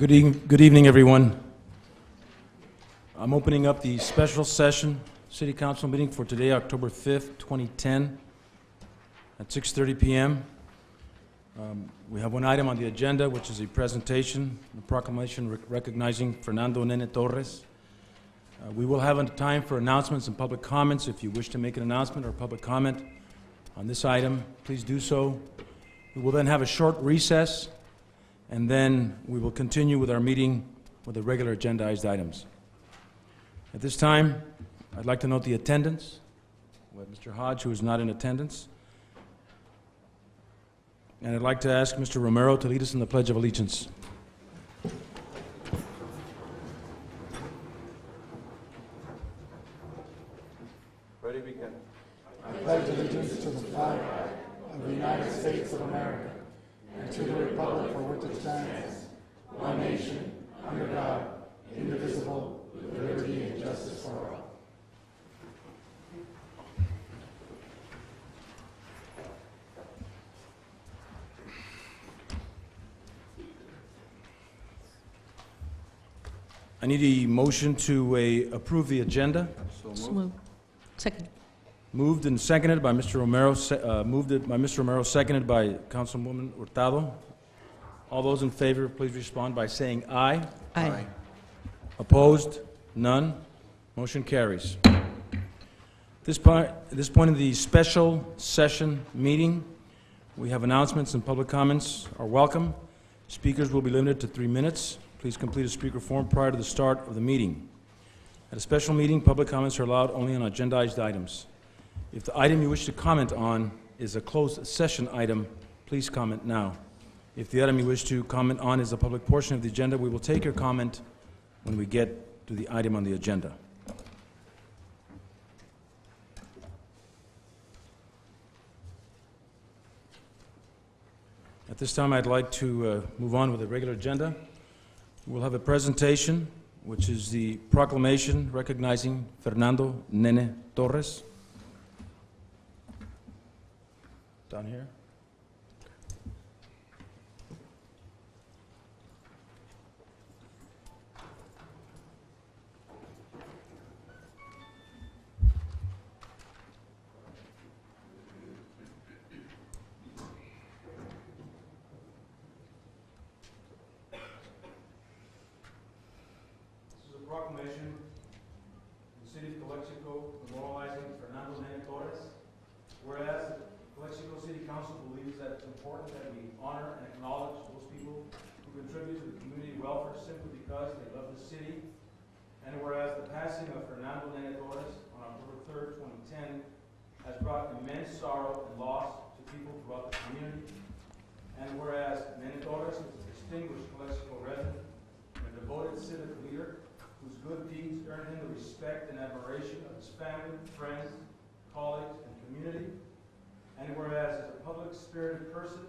Good evening, everyone. I'm opening up the special session City Council meeting for today, October 5th, 2010, at 6:30 p.m. We have one item on the agenda, which is a presentation, a proclamation recognizing Fernando Nene Torres. We will have a time for announcements and public comments. If you wish to make an announcement or public comment on this item, please do so. We will then have a short recess, and then we will continue with our meeting with the regular agendized items. At this time, I'd like to note the attendance. We have Mr. Hodge, who is not in attendance. And I'd like to ask Mr. Romero to lead us in the Pledge of Allegiance. Ready, begin. I pledge allegiance to the flag of the United States of America and to the republic for which it stands, one nation, under God, indivisible, with liberty and justice for all. I need a motion to approve the agenda. So moved. Second. Moved and seconded by Mr. Romero. Seconded by Councilwoman Hurtado. All those in favor, please respond by saying aye. Aye. Opposed? None. Motion carries. At this point in the special session meeting, we have announcements and public comments are welcome. Speakers will be limited to 3 minutes. Please complete a speaker form prior to the start of the meeting. At a special meeting, public comments are allowed only on agendized items. If the item you wish to comment on is a closed session item, please comment now. If the item you wish to comment on is a public portion of the agenda, we will take your comment when we get to the item on the agenda. At this time, I'd like to move on with the regular agenda. We'll have a presentation, which is the proclamation recognizing Fernando Nene Torres. Down here. Proclamation in the city of Calexico memorializing Fernando Nene Torres. Whereas the Calexico City Council believes that it's important that we honor and acknowledge those people who contribute to the community welfare simply because they love the city. And whereas the passing of Fernando Nene Torres on October 3rd, 2010 has brought immense sorrow and loss to people throughout the community. And whereas Nene Torres is a distinguished Calexico resident and a devoted civic leader, whose good deeds earned him the respect and admiration of his family, friends, colleagues, and community. And whereas, as a public-spirited person,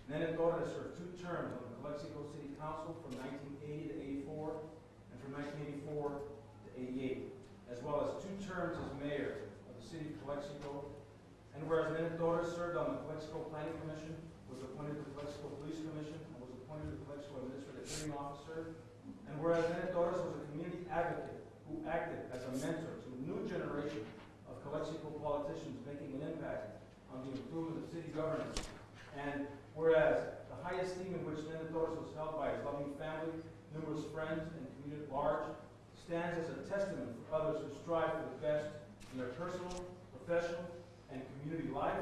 Nene Torres served 2 terms on the Calexico City Council from 1980 to 84 and from 1984 to 88, as well as 2 terms as mayor of the city of Calexico. And whereas Nene Torres served on the Calexico Planning Commission, was appointed to the Calexico Police Commission, and was appointed to the Calexico Administrative Hearing Officer. And whereas Nene Torres was a community advocate who acted as a mentor to a new generation of Calexico politicians making an impact on the improvement of city governance. And whereas the high esteem in which Nene Torres was held by his loving family, numerous friends, and community at large, stands as a testament for others who strive for the best in their personal, professional, and community life.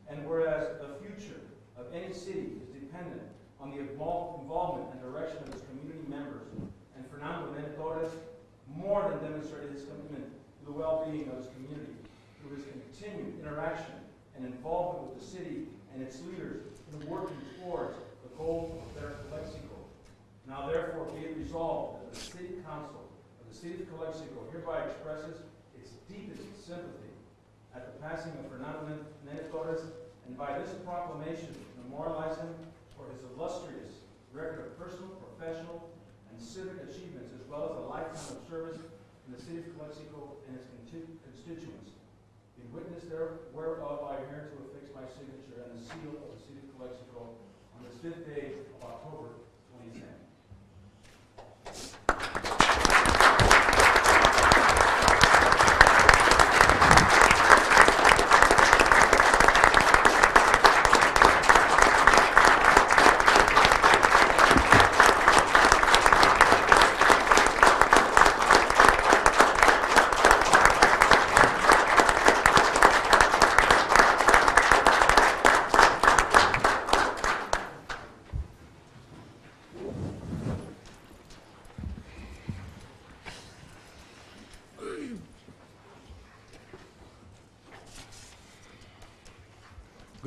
And whereas the future of any city is dependent on the involvement and direction of its community members, and Fernando Nene Torres more than demonstrated his commitment to the well-being of his community through his continued interaction and involvement with the city and its leaders in working towards the goal of a better Calexico. Now therefore be it resolved that the City Council of the City of Calexico hereby expresses its deepest sympathy at the passing of Fernando Nene Torres, and by this proclamation memorialize him for his illustrious record of personal, professional, and civic achievements, as well as a lifetime of service in the city of Calexico and its constituents. In witness whereof I am here to affix my signature and the seal of the city of Calexico on this 5th day of October, 2010. 2010.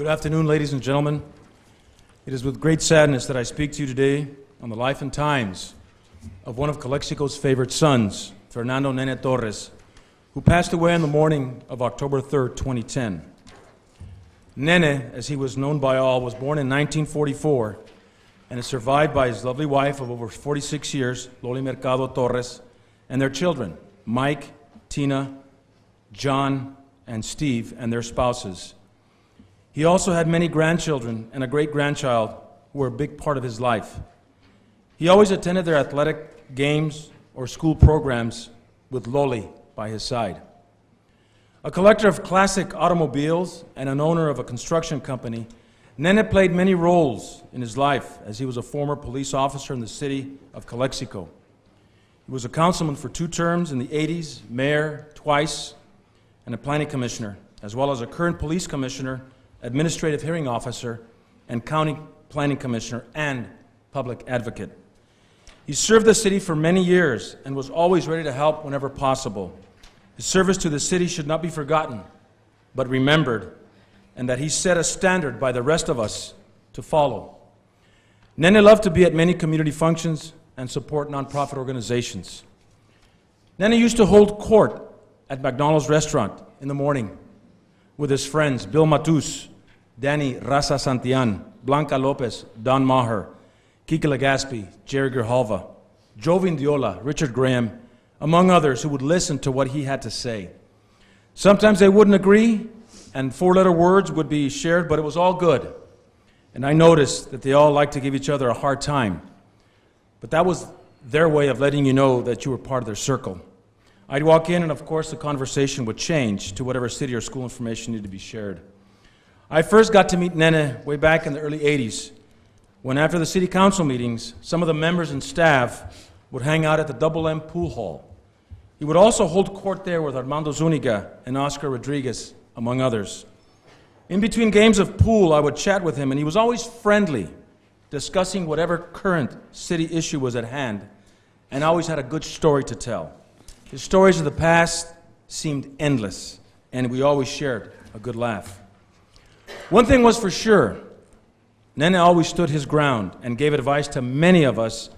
Good afternoon, ladies and gentlemen. It is with great sadness that I speak to you today on the life and times of one of Calexico's favorite sons, Fernando Nene Torres, who passed away on the morning of October 3rd, 2010. Nene, as he was known by all, was born in 1944 and is survived by his lovely wife of over 46 years, Loli Mercado Torres, and their children, Mike, Tina, John, and Steve, and their spouses. He also had many grandchildren and a great-grandchild who were a big part of his life. He always attended their athletic games or school programs with Loli by his side. A collector of classic automobiles and an owner of a construction company, Nene played many roles in his life as he was a former police officer in the city of Calexico. He was a councilman for 2 terms in the 80s, mayor twice, and a planning commissioner, as well as a current police commissioner, administrative hearing officer, and county planning commissioner and public advocate. He served the city for many years and was always ready to help whenever possible. His service to the city should not be forgotten, but remembered, and that he set a standard by the rest of us to follow. Nene loved to be at many community functions and support nonprofit organizations. Nene used to hold court at McDonald's restaurant in the morning with his friends Bill Matus, Danny Raza Santillan, Blanca Lopez, Don Maher, Kike Legaspi, Jerry Grijalva, Jovin Diola, Richard Graham, among others who would listen to what he had to say. Sometimes they wouldn't agree, and 4-letter words would be shared, but it was all good. And I noticed that they all liked to give each other a hard time. But that was their way of letting you know that you were part of their circle. I'd walk in, and of course the conversation would change to whatever city or school information needed to be shared. I first got to meet Nene way back in the early 80s, when after the city council meetings, some of the members and staff would hang out at the Double M Pool Hall. He would also hold court there with Armando Zuniga and Oscar Rodriguez, among others. In between games of pool, I would chat with him, and he was always friendly, discussing whatever current city issue was at hand, and always had a good story to tell. His stories of the past seemed endless, and we always shared a good laugh. One thing was for sure, Nene always stood his ground and gave advice to many of us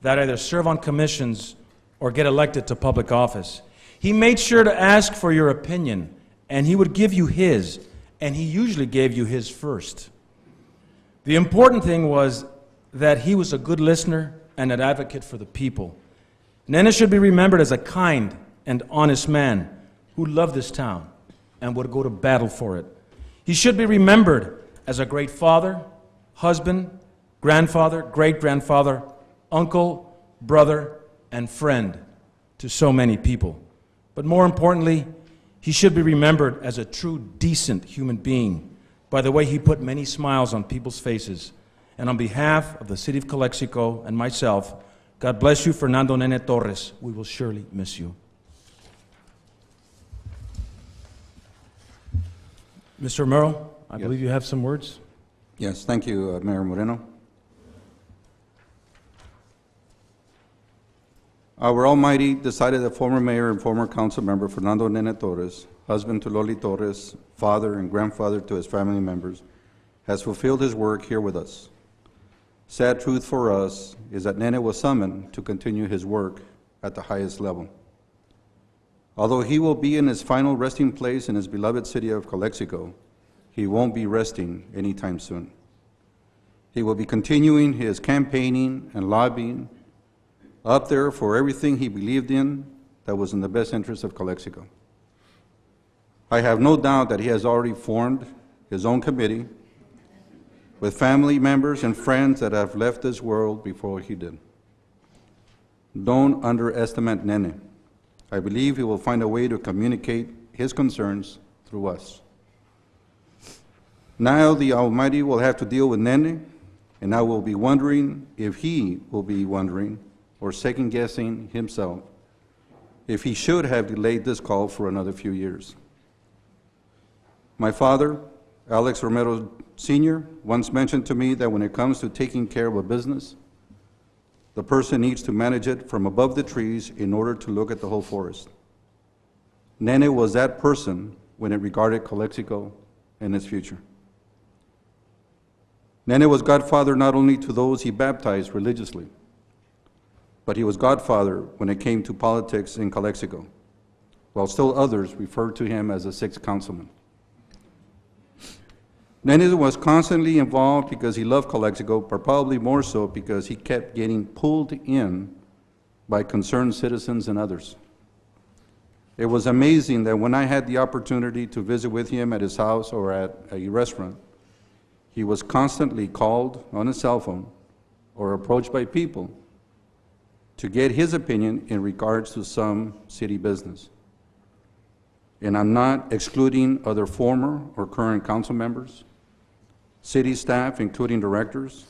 that either serve on commissions or get elected to public office. He made sure to ask for your opinion, and he would give you his, and he usually gave you his first. The important thing was that he was a good listener and an advocate for the people. Nene should be remembered as a kind and honest man who loved this town and would go to battle for it. He should be remembered as a great father, husband, grandfather, great-grandfather, uncle, brother, and friend to so many people. But more importantly, he should be remembered as a true, decent human being by the way he put many smiles on people's faces. And on behalf of the city of Calexico and myself, God bless you, Fernando Nene Torres. We will surely miss you. Mr. Romero, I believe you have some words. Yes, thank you, Mayor Moreno. Our Almighty decided that former mayor and former council member Fernando Nene Torres, husband to Loli Torres, father and grandfather to his family members, has fulfilled his work here with us. Sad truth for us is that Nene was summoned to continue his work at the highest level. Although he will be in his final resting place in his beloved city of Calexico, he won't be resting anytime soon. He will be continuing his campaigning and lobbying up there for everything he believed in that was in the best interest of Calexico. I have no doubt that he has already formed his own committee with family members and friends that have left this world before he did. Don't underestimate Nene. I believe he will find a way to communicate his concerns through us. Now the Almighty will have to deal with Nene, and I will be wondering if he will be wondering or second-guessing himself if he should have delayed this call for another few years. My father, Alex Romero Sr., once mentioned to me that when it comes to taking care of a business, the person needs to manage it from above the trees in order to look at the whole forest. Nene was that person when it regarded Calexico and its future. Nene was godfather not only to those he baptized religiously, but he was godfather when it came to politics in Calexico, while still others referred to him as the sixth councilman. Nene was constantly involved because he loved Calexico, but probably more so because he kept getting pulled in by concerned citizens and others. It was amazing that when I had the opportunity to visit with him at his house or at a restaurant, he was constantly called on his cell phone or approached by people to get his opinion in regards to some city business. And I'm not excluding other former or current council members, city staff, including directors,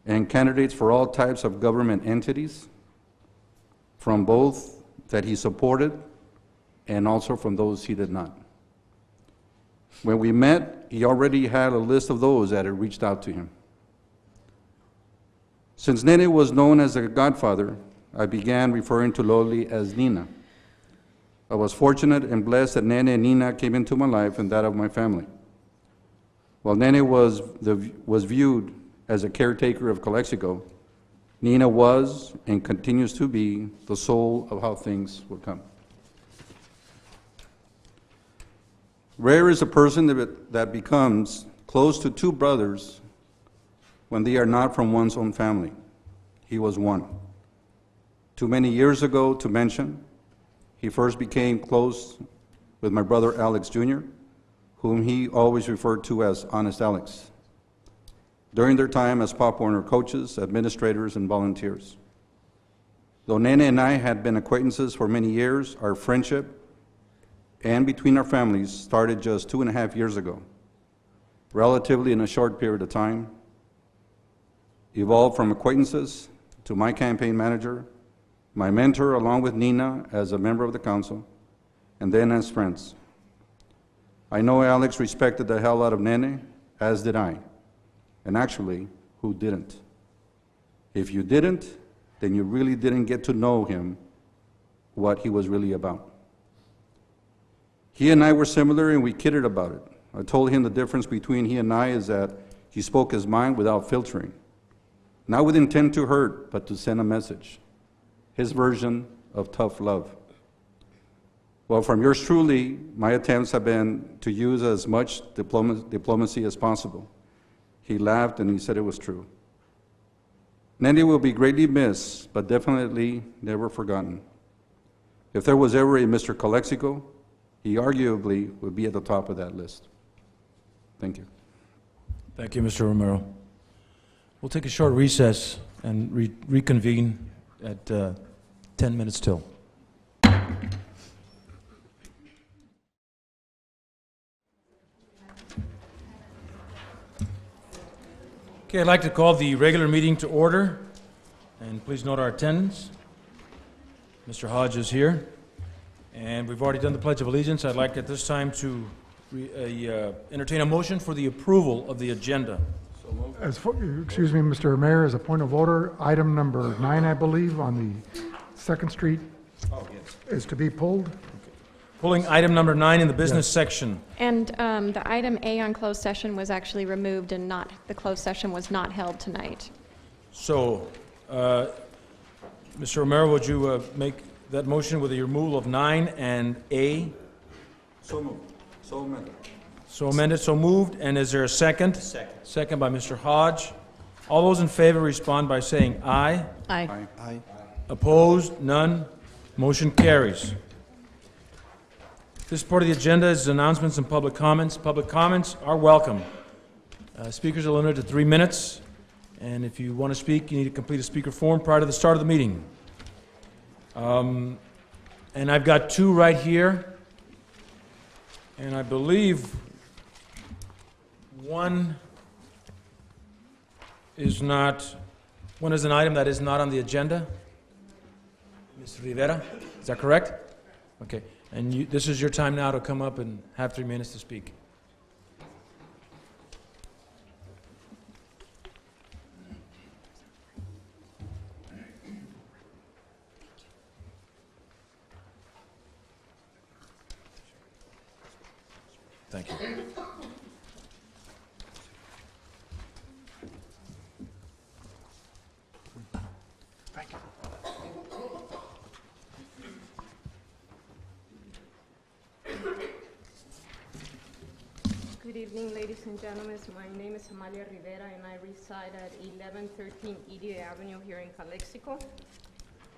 and candidates for all types of government entities, from both that he supported and also from those he did not. When we met, he already had a list of those that had reached out to him. Since Nene was known as the godfather, I began referring to Loli as Nina. I was fortunate and blessed that Nene and Nina came into my life and that of my family. While Nene was viewed as a caretaker of Calexico, Nina was and continues to be the soul of how things would come. Rare is a person that becomes close to two brothers when they are not from one's own family. He was one. Too many years ago to mention, he first became close with my brother Alex Jr., whom he always referred to as Honest Alex, during their time as Pop Warner coaches, administrators, and volunteers. Though Nene and I had been acquaintances for many years, our friendship and between our families started just 2.5 years ago, relatively in a short period of time, evolved from acquaintances to my campaign manager, my mentor along with Nina as a member of the council, and then as friends. I know Alex respected the hell out of Nene, as did I. And actually, who didn't? If you didn't, then you really didn't get to know him, what he was really about. He and I were similar and we kidded about it. I told him the difference between he and I is that he spoke his mind without filtering, not with intent to hurt, but to send a message. His version of tough love. Well, from yours truly, my attempts have been to use as much diplomacy as possible. He laughed and he said it was true. Nene will be greatly missed, but definitely never forgotten. If there was ever a Mr. Calexico, he arguably would be at the top of that list. Thank you. Thank you, Mr. Romero. We'll take a short recess and reconvene at 10 minutes till. Okay, I'd like to call the regular meeting to order, and please note our attendance. Mr. Hodge is here, and we've already done the Pledge of Allegiance. I'd like at this time to entertain a motion for the approval of the agenda. Excuse me, Mr. Mayor, as a point of order, item number 9, I believe, on the 2nd Street is to be pulled. Pulling item number 9 in the business section. And the item A on closed session was actually removed and the closed session was not held tonight. So, Mr. Romero, would you make that motion with the removal of 9 and A? So moved. So amended. So amended, so moved. And is there a second? Second. Second by Mr. Hodge. All those in favor respond by saying aye. Aye. Aye. Opposed? None. Motion carries. This part of the agenda is announcements and public comments. Public comments are welcome. Speakers are limited to 3 minutes, and if you want to speak, you need to complete a speaker form prior to the start of the meeting. And I've got 2 right here, and I believe one is an item that is not on the agenda. Ms. Rivera, is that correct? Okay. And this is your time now to come up and have 3 minutes to speak. Thank you. Good evening, ladies and gentlemen. My name is Amalia Rivera, and I reside at 1113 Edie Avenue here in Calexico.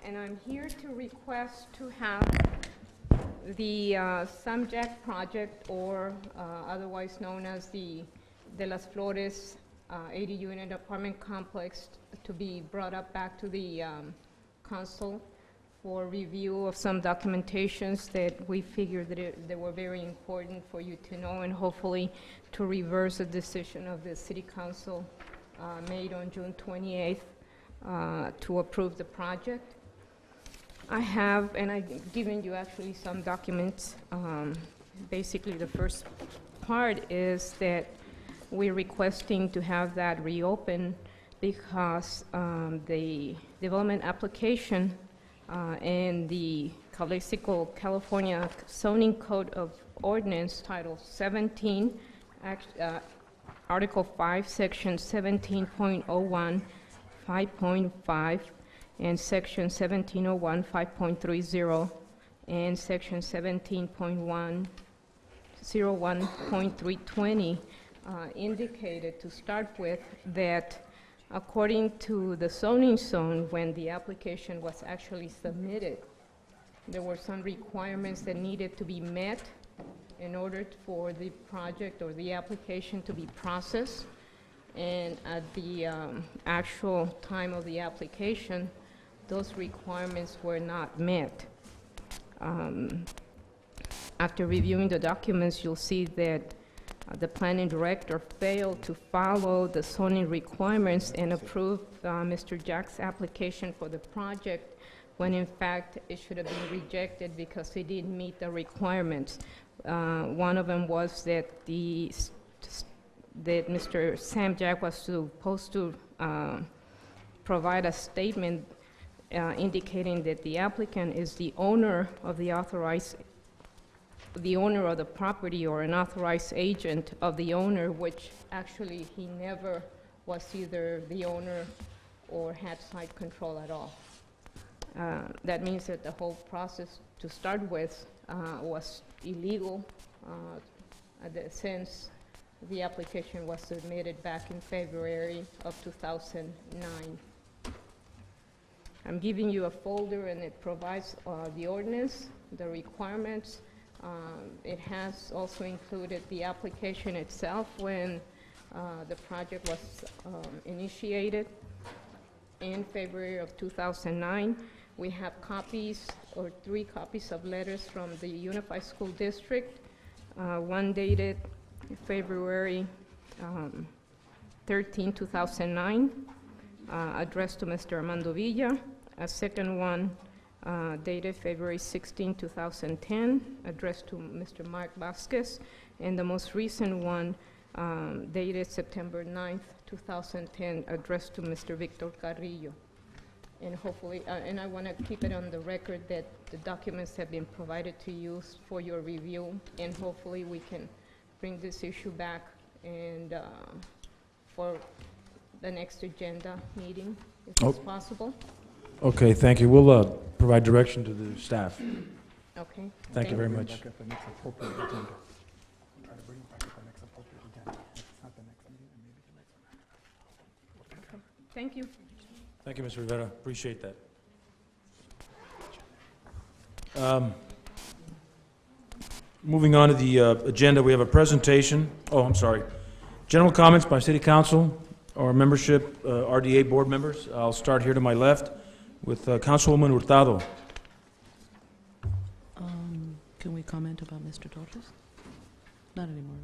And I'm here to request to have the Samjack project, or otherwise known as the De Las Flores 80-unit apartment complex, to be brought up back to the council for review of some documentations that we figured that they were very important for you to know, and hopefully to reverse a decision of the city council made on June 28th to approve the project. I have, and I've given you actually some documents. Basically, the first part is that we're requesting to have that reopened because the development application and the Calexico, California Zoning Code of Ordinance, Title 17, Article 5, Section 17.01, 5.5, and Section 1701, 5.30, and Section 17.1, 01.320 indicated to start with that according to the zoning zone, when the application was actually submitted, there were some requirements that needed to be met in order for the project or the application to be processed. And at the actual time of the application, those requirements were not met. After reviewing the documents, you'll see that the planning director failed to follow the zoning requirements and approve Mr. Jack's application for the project, when in fact it should have been rejected because it didn't meet the requirements. One of them was that that Mr. Sam Jack was supposed to provide a statement indicating that the applicant is the owner of the owner of the property, or an authorized agent of the owner, which actually he never was either the owner or had site control at all. That means that the whole process to start with was illegal since the application was submitted back in February of 2009. I'm giving you a folder, and it provides the ordinance, the requirements. It has also included the application itself when the project was initiated in February of 2009. We have copies, or 3 copies of letters from the Unified School District, one dated February 13, 2009, addressed to Mr. Armando Villa. A second one dated February 16, 2010, addressed to Mr. Mark Vasquez, and the most recent one dated September 9th, 2010, addressed to Mr. Victor Carrillo. And hopefully, and I want to keep it on the record that the documents have been provided to you for your review, and hopefully we can bring this issue back and for the next agenda meeting, if it's possible. Okay, thank you. We'll provide direction to the staff. Okay. Thank you very much. Back at the next appropriate agenda. Try to bring it back at the next appropriate agenda. If it's not the next meeting, then maybe the next one. Thank you. Thank you, Ms. Rivera. Appreciate that. Moving on to the agenda, we have a presentation. Oh, I'm sorry. General comments by City Council or membership, RDA board members. I'll start here to my left with Councilwoman Hurtado. Can we comment about Mr. Torres? Not anymore,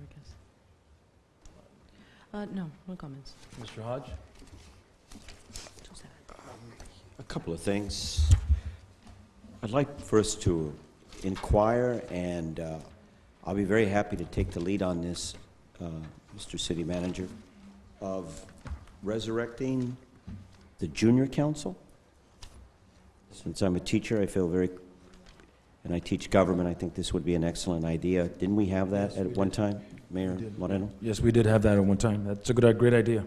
I guess. No comments. Mr. Hodge. Too sad. A couple of things. I'd like first to inquire, and I'll be very happy to take the lead on this, Mr. City Manager, of resurrecting the junior council. Since I'm a teacher, I feel very, and I teach government, I think this would be an excellent idea. Didn't we have that at one time, Mayor Moreno? Yes, we did have that at one time. That's a great idea.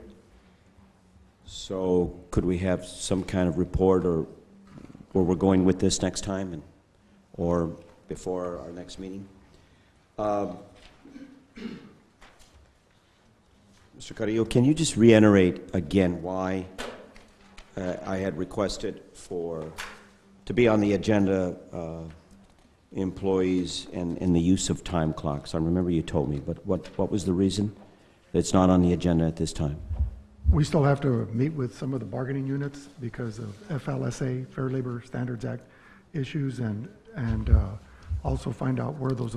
So could we have some kind of report or where we're going with this next time, and or before our next meeting? Mr. Carrillo, can you just reiterate again why I had requested to be on the agenda, employees and the use of time clocks? I remember you told me, but what was the reason that it's not on the agenda at this time? We still have to meet with some of the bargaining units because of FLSA, Fair Labor Standards Act issues, and also find out where those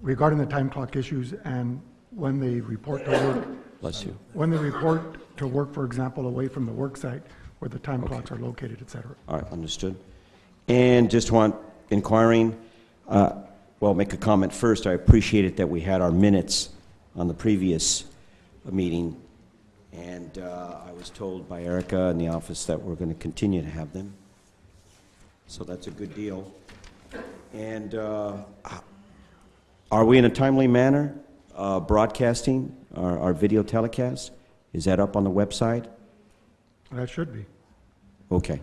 regarding the time clock issues and when they report to work. Bless you. When they report to work, for example, away from the work site where the time clocks are located, et cetera. All right, understood. And just inquiring, make a comment first. I appreciate it that we had our minutes on the previous meeting, and I was told by Erica in the office that we're going to continue to have them. So that's a good deal. And are we in a timely manner broadcasting our video telecast? Is that up on the website? That should be. Okay.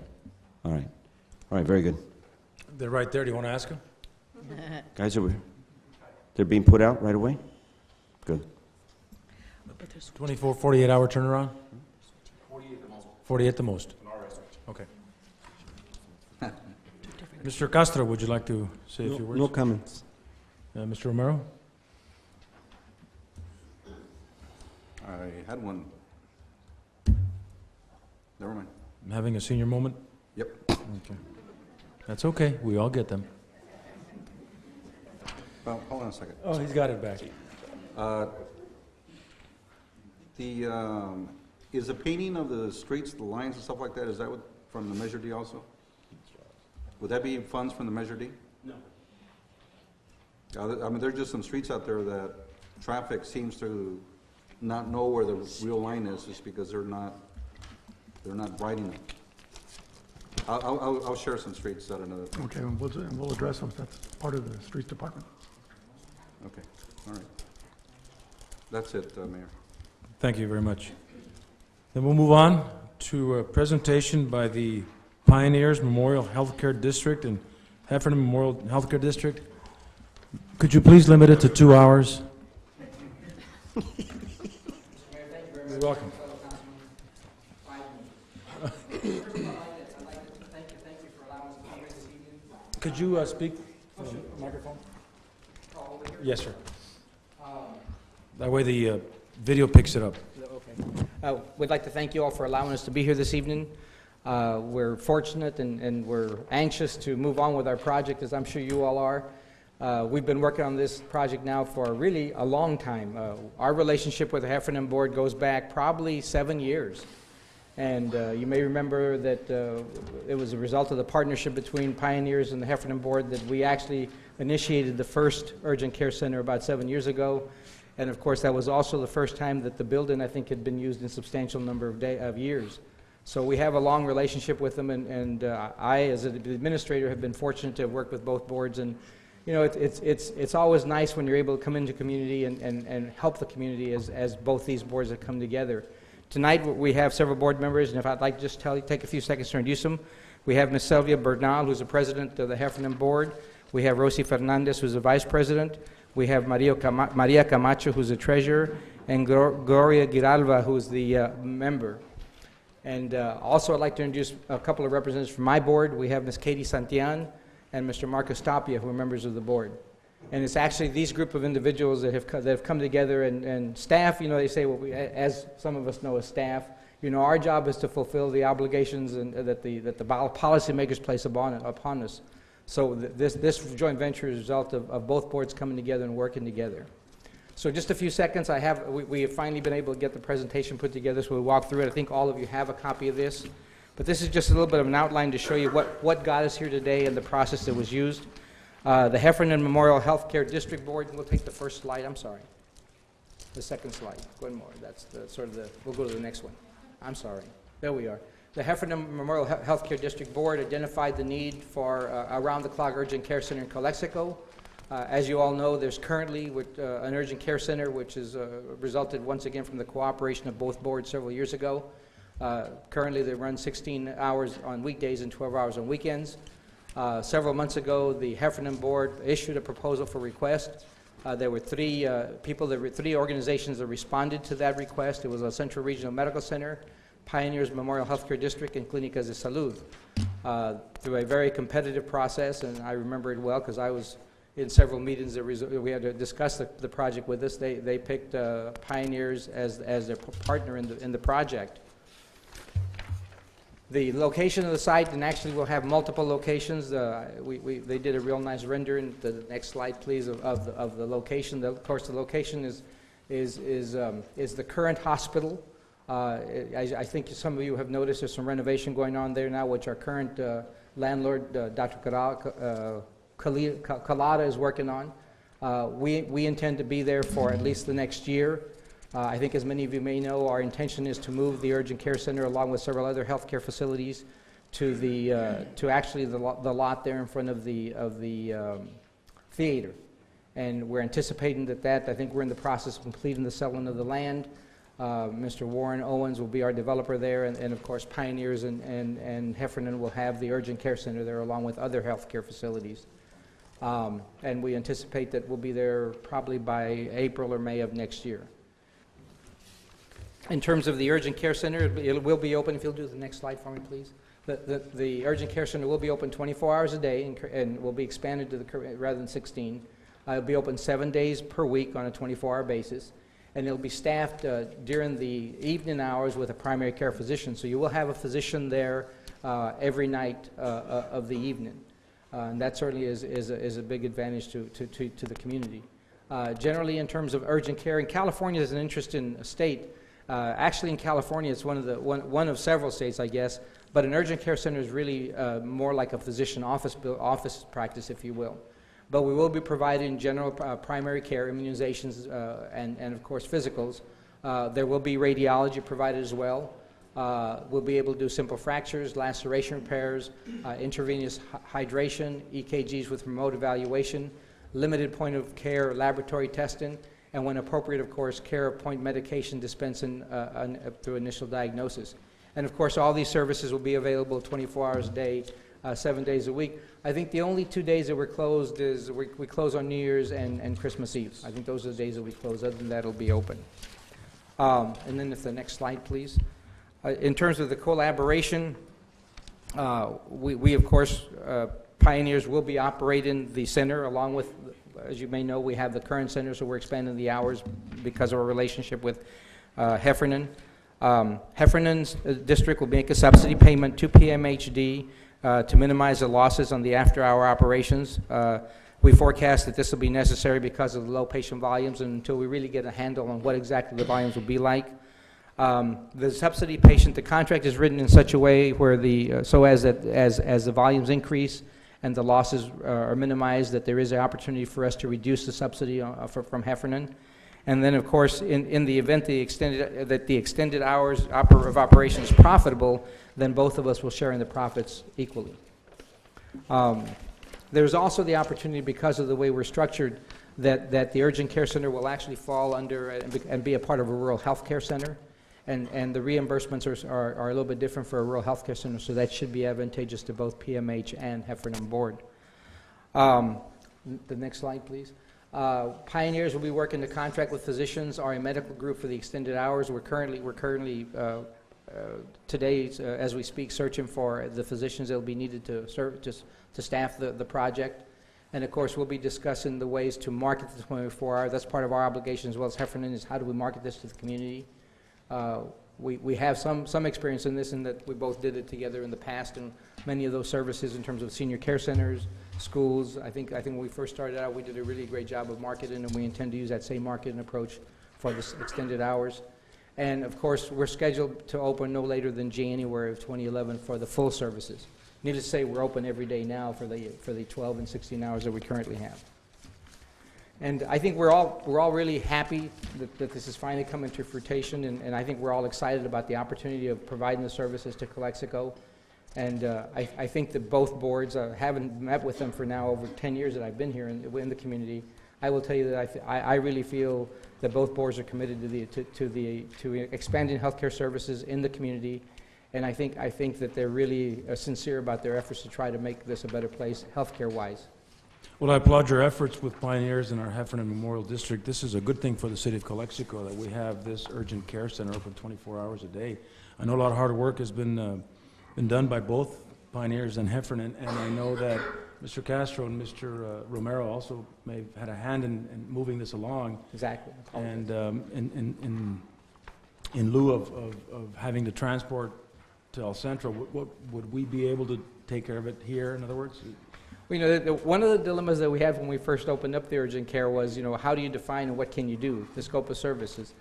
All right. All right, very good. They're right there. Do you want to ask them? Guys, they're being put out right away? Good. 24, 48-hour turnaround? 48 at the most. Okay. Mr. Castro, would you like to say a few words? No comments. Mr. Romero? I had one. Never mind. I'm having a senior moment? Yep. Okay. That's okay. We all get them. Well, hold on a second. Oh, he's got it back. Is the painting of the streets, the lines and stuff like that, is that from the Measure D also? Would that be funds from the Measure D? No. I mean, there's just some streets out there that traffic seems to not know where the real line is just because they're not writing it. I'll share some streets at another time. Okay, and we'll address those. That's part of the streets department. Okay, all right. That's it, Mayor. Thank you very much. Then we'll move on to a presentation by the Pioneers Memorial Healthcare District and Heffernan Memorial Healthcare District. Could you please limit it to 2 hours? You're welcome. Could you speak from the microphone? Yes, sir. That way the video picks it up. Okay. We'd like to thank you all for allowing us to be here this evening. We're fortunate and we're anxious to move on with our project, as I'm sure you all are. We've been working on this project now for really a long time. Our relationship with the Heffernan Board goes back probably 7 years. And you may remember that it was a result of the partnership between Pioneers and the Heffernan Board that we actually initiated the first urgent care center about 7 years ago. And of course, that was also the first time that the building, I think, had been used in a substantial number of years. So we have a long relationship with them, and I, as an administrator, have been fortunate to have worked with both boards. And you know, it's always nice when you're able to come into community and help the community as both these boards have come together. Tonight we have several board members, and if I'd like to just take a few seconds to introduce them. We have Ms. Sylvia Bernal, who's the president of the Heffernan Board. We have Rosie Fernandez, who's the vice president. We have Maria Camacho, who's the treasurer, and Gloria Giralva, who's the member. And also I'd like to introduce a couple of representatives from my board. We have Ms. Katie Santillan and Mr. Marcos Tapia, who are members of the board. And it's actually these group of individuals that have come together, and staff, you know, they say, well, as some of us know as staff, you know, our job is to fulfill the obligations that the policymakers place upon us. So this joint venture is a result of both boards coming together and working together. So just a few seconds, we have finally been able to get the presentation put together, so we'll walk through it. I think all of you have a copy of this. But this is just a little bit of an outline to show you what got us here today and the process that was used. The Heffernan Memorial Healthcare District Board, we'll take the first slide, I'm sorry. The second slide, go ahead more. That's we'll go to the next one. I'm sorry, there we are. The Heffernan Memorial Healthcare District Board identified the need for around-the-clock urgent care center in Calexico. As you all know, there's currently an urgent care center which has resulted once again from the cooperation of both boards several years ago. Currently they run 16 hours on weekdays and 12 hours on weekends. Several months ago, the Heffernan Board issued a proposal for request. There were three three organizations that responded to that request. It was a Central Regional Medical Center, Pioneers Memorial Healthcare District, and Clínicas de Salud. Through a very competitive process, and I remember it well because I was in several meetings that we had to discuss the project with us. They picked Pioneers as their partner in the project. The location of the site, and actually we'll have multiple locations. They did a real nice rendering. The next slide, please, of the location. Of course, the location is the current hospital. I think some of you have noticed there's some renovation going on there now, which our current landlord, Dr. Kalada, is working on. We intend to be there for at least the next year. I think, as many of you may know, our intention is to move the urgent care center along with several other healthcare facilities to actually the lot there in front of the theater, and we're anticipating that I think we're in the process of completing the selling of the land. Mr. Warren Owens will be our developer there, and of course Pioneers and Heffernan will have the urgent care center there along with other healthcare facilities. And we anticipate that we'll be there probably by April or May of next year. In terms of the urgent care center, it will be open. If you'll do the next slide for me, please. The urgent care center will be open 24 hours a day and will be expanded to rather than 16. It'll be open 7 days per week on a 24-hour basis, and it'll be staffed during the evening hours with a primary care physician. So you will have a physician there every night of the evening, and that certainly is a big advantage to the community. Generally, in terms of urgent care, and California is an interesting state. Actually, in California, it's one of several states, I guess, but an urgent care center is really more like a physician office practice, if you will. But we will be providing general primary care, immunizations, and of course physicals. There will be radiology provided as well. We'll be able to do simple fractures, laceration repairs, intravenous hydration, EKGs with remote evaluation, limited point of care laboratory testing, and when appropriate, of course, care point medication dispensing through initial diagnosis. And of course, all these services will be available 24 hours a day, 7 days a week. I think the only 2 days that we're closed is we close on New Year's and Christmas Eve. I think those are the days that we close. Other than that, it'll be open. And then if the next slide, please. In terms of the collaboration, we of course, Pioneers will be operating the center along with, as you may know, we have the current center, so we're expanding the hours because of our relationship with Heffernan. Heffernan's district will make a subsidy payment to PMHD to minimize the losses on the after-hour operations. We forecast that this will be necessary because of the low patient volumes, and until we really get a handle on what exactly the volumes will be like. The subsidy patient, the contract is written in such a way where so as the volumes increase and the losses are minimized, that there is an opportunity for us to reduce the subsidy from Heffernan. And then, of course, in the event the extended hours of operation is profitable, then both of us will share in the profits equally. There's also the opportunity, because of the way we're structured, that the urgent care center will actually fall under and be a part of a rural health care center. And the reimbursements are a little bit different for a rural health care center, so that should be advantageous to both PMH and Heffernan Board. The next slide, please. Pioneers will be working to contract with physicians or a medical group for the extended hours. We're currently today, as we speak, searching for the physicians that will be needed to staff the project. And of course, we'll be discussing the ways to market the 24-hour. That's part of our obligation as well as Heffernan, is how do we market this to the community. We have some experience in this, in that we both did it together in the past, and many of those services in terms of senior care centers, schools. I think when we first started out, we did a really great job of marketing, and we intend to use that same marketing approach for the extended hours. And of course, we're scheduled to open no later than January of 2011 for the full services. Needless to say, we're open every day now for the 12 and 16 hours that we currently have. And I think we're all really happy that this is finally coming to fruition, and I think we're all excited about the opportunity of providing the services to Calexico. And I think that both boards, having met with them for now over 10 years that I've been here in the community, I will tell you that I really feel that both boards are committed to expanding healthcare services in the community, and I think that they're really sincere about their efforts to try to make this a better place healthcare-wise. Well, I applaud your efforts with pioneers in our Heffernan Memorial District. This is a good thing for the city of Calexico that we have this urgent care center open 24 hours a day. I know a lot of hard work has been done by both pioneers and Heffernan, and I know that Mr. Castro and Mr. Romero also may have had a hand in moving this along. Exactly. And in lieu of having to transport to El Centro, would we be able to take care of it here, in other words? Well, you know, one of the dilemmas that we had when we first opened up the urgent care was, you know, how do you define and what can you do, the scope of services.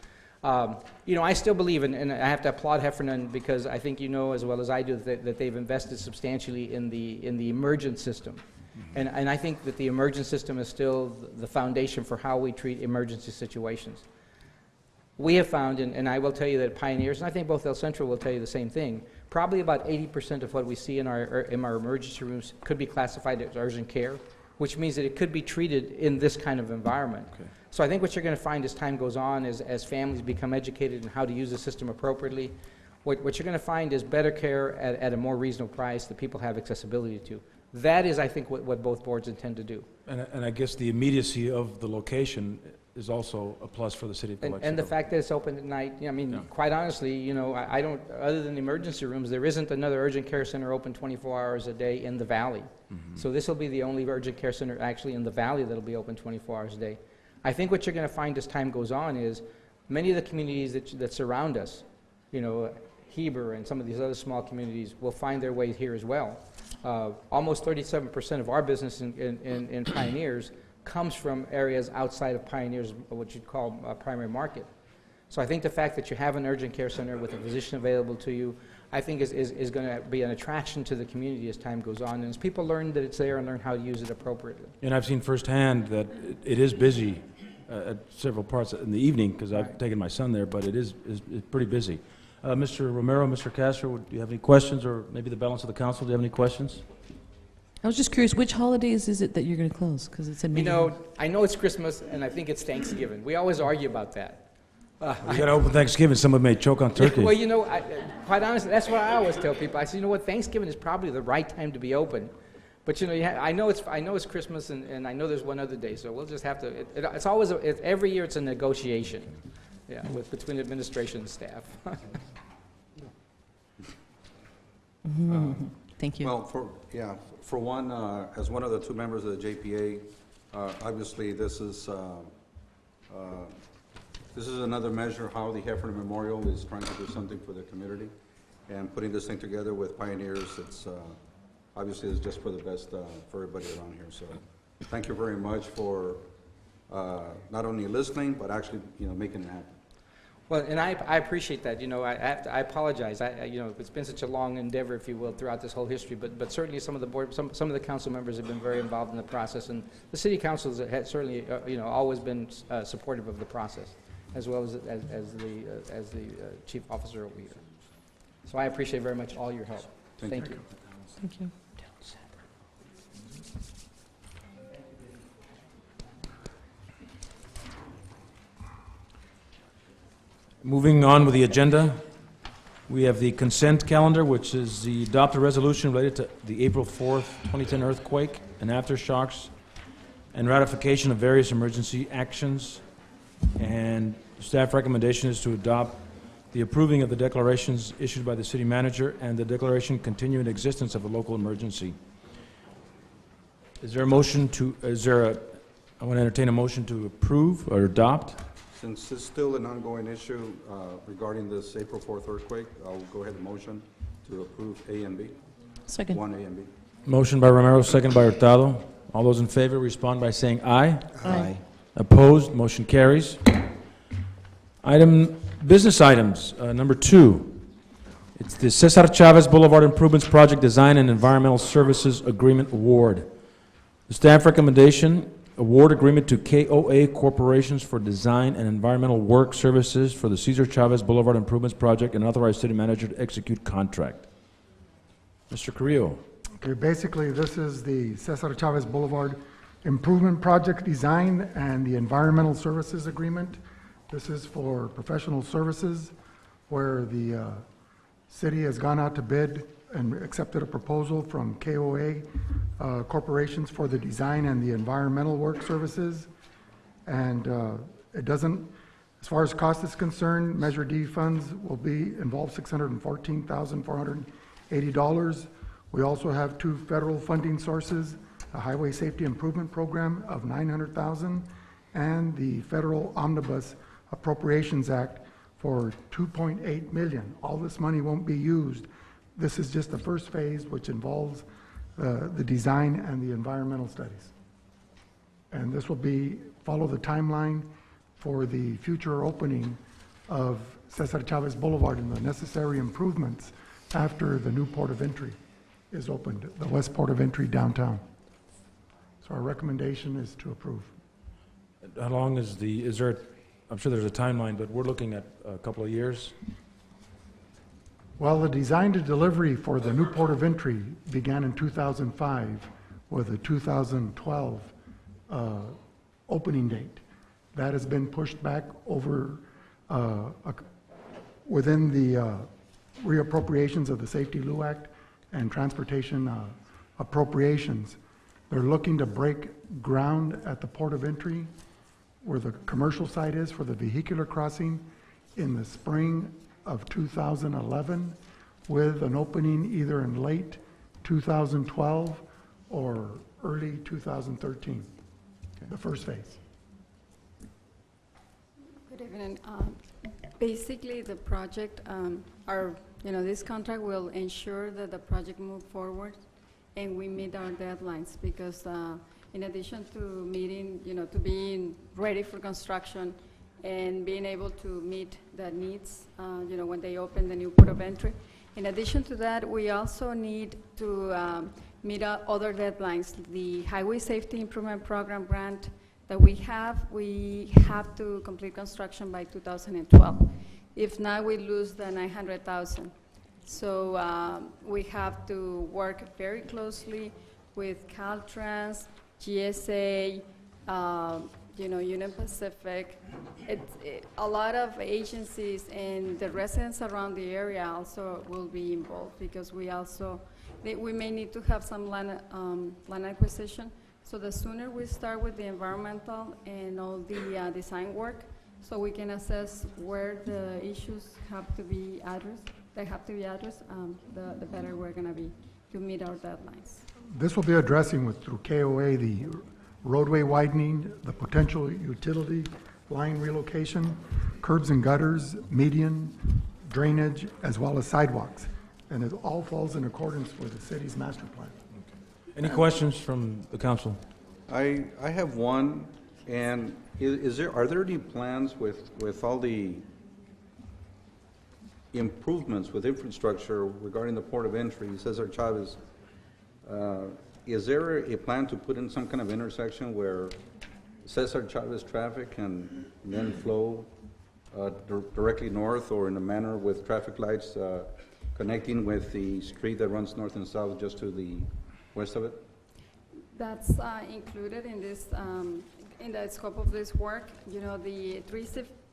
You know, I still believe, and I have to applaud Heffernan because I think you know as well as I do that they've invested substantially in the emergent system. And I think that the emergent system is still the foundation for how we treat emergency situations. We have found, and I will tell you that pioneers, and I think both El Centro will tell you the same thing, probably about 80% of what we see in our emergency rooms could be classified as urgent care, which means that it could be treated in this kind of environment. Okay. So I think what you're going to find as time goes on, as families become educated in how to use the system appropriately, what you're going to find is better care at a more reasonable price that people have accessibility to. That is, I think, what both boards intend to do. And I guess the immediacy of the location is also a plus for the city of Calexico. And the fact that it's open at night, I mean, quite honestly, you know, I don't, other than the emergency rooms, there isn't another urgent care center open 24 hours a day in the valley. Mm-hmm. So this will be the only urgent care center actually in the valley that'll be open 24 hours a day. I think what you're going to find as time goes on is many of the communities that surround us, you know, Heber and some of these other small communities will find their way here as well. Almost 37% of our business in Pioneers comes from areas outside of Pioneers, what you'd call primary market. So I think the fact that you have an urgent care center with a physician available to you, I think is going to be an attraction to the community as time goes on, and as people learn that it's there and learn how to use it appropriately. And I've seen firsthand that it is busy at several parts in the evening, because I've taken my son there, but it's pretty busy. Mr. Romero, Mr. Castro, do you have any questions, or maybe the balance of the council, do you have any questions? I was just curious, which holidays is it that you're going to close? Because it said You know, I know it's Christmas, and I think it's Thanksgiving. We always argue about that. You got to open Thanksgiving. Someone may choke on turkey. Well, you know, quite honestly, that's what I always tell people. I say, you know what, Thanksgiving is probably the right time to be open. But you know, I know it's Christmas, and I know there's one other day, so we'll just have to. It's always every year it's a negotiation, between administration and staff. Thank you. Well, for one, as one of the two members of the JPA, obviously this is another measure how the Heffernan Memorial is trying to do something for the community, and putting this thing together with pioneers. It's obviously it's just for the best for everybody around here. So, thank you very much for not only listening but actually making it happen. Well, and I appreciate that. You know, I apologize. You know, it's been such a long endeavor, if you will, throughout this whole history. But certainly some of the board, some of the council members have been very involved in the process, and the city council has certainly, always been supportive of the process, as well as the chief officer over here. So I appreciate very much all your help. Thank you. Thank you. Moving on with the agenda, we have the consent calendar, which is the adopt a resolution related to the April 4th, 2010 earthquake and aftershocks, and ratification of various emergency actions. And staff recommendation is to adopt the approving of the declarations issued by the city manager and the declaration continuing existence of a local emergency. Is there a motion to, I want to entertain a motion to approve or adopt. Since it's still an ongoing issue regarding this April 4th earthquake, I'll go ahead and motion to approve A and B. Second. 1A and B. Motion by Romero, second by Hurtado. All those in favor respond by saying aye. Aye. Opposed, motion carries. Business items, number 2. It's the Cesar Chavez Boulevard Improvements Project Design and Environmental Services Agreement Award. The staff recommendation, award agreement to KOA Corporations for design and environmental work services for the Cesar Chavez Boulevard Improvements Project, and authorize city manager to execute contract. Mr. Carrillo. Okay, basically, this is the Cesar Chavez Boulevard Improvement Project Design and the Environmental Services Agreement. This is for professional services where the city has gone out to bid and accepted a proposal from KOA corporations for the design and the environmental work services. And it doesn't, as far as cost is concerned, Measure D funds will be involved $614,480. We also have two federal funding sources, a Highway Safety Improvement Program of $900,000 and the Federal Omnibus Appropriations Act for $2.8 million. All this money won't be used. This is just the first phase, which involves the design and the environmental studies. And this will follow the timeline for the future opening of Cesar Chavez Boulevard and the necessary improvements after the new port of entry is opened, the west port of entry downtown. So our recommendation is to approve. How long is there, I'm sure there's a timeline, but we're looking at a couple of years? Well, the design to delivery for the new port of entry began in 2005 with a 2012 opening date. That has been pushed back over within the reappropriations of the Safety Lou Act and transportation appropriations. They're looking to break ground at the port of entry where the commercial site is for the vehicular crossing in the spring of 2011 with an opening either in late 2012 or early 2013, the first phase. Good evening. Basically, the project, this contract will ensure that the project move forward and we meet our deadlines because in addition to meeting, to being ready for construction and being able to meet the needs, when they open the new port of entry. In addition to that, we also need to meet other deadlines. The Highway Safety Improvement Program grant that we have to complete construction by 2012. If not, we lose the $900,000. So we have to work very closely with Caltrans, GSA, Union Pacific. A lot of agencies and the residents around the area also will be involved because we may need to have some land acquisition. So the sooner we start with the environmental and all the design work, so we can assess where the issues have to be addressed, the better we're going to be to meet our deadlines. This will be addressing through KOA the roadway widening, the potential utility line relocation, curbs and gutters, median, drainage, as well as sidewalks. And it all falls in accordance with the city's master plan. Any questions from the council? I have one, and are there any plans with all the improvements with infrastructure regarding the port of entry, Cesar Chavez, is there a plan to put in some kind of intersection where Cesar Chavez traffic can then flow directly north or in a manner with traffic lights connecting with the street that runs north and south just to the west of it? That's included in this, in the scope of this work. The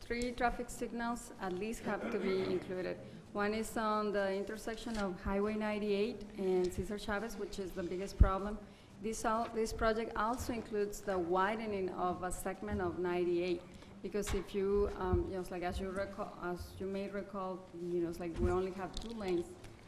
three traffic signals at least have to be included. One is on the intersection of Highway 98 and Cesar Chavez, which is the biggest problem. This project also includes the widening of a segment of 98, because if you, as you may recall, it's like we only have 2 lanes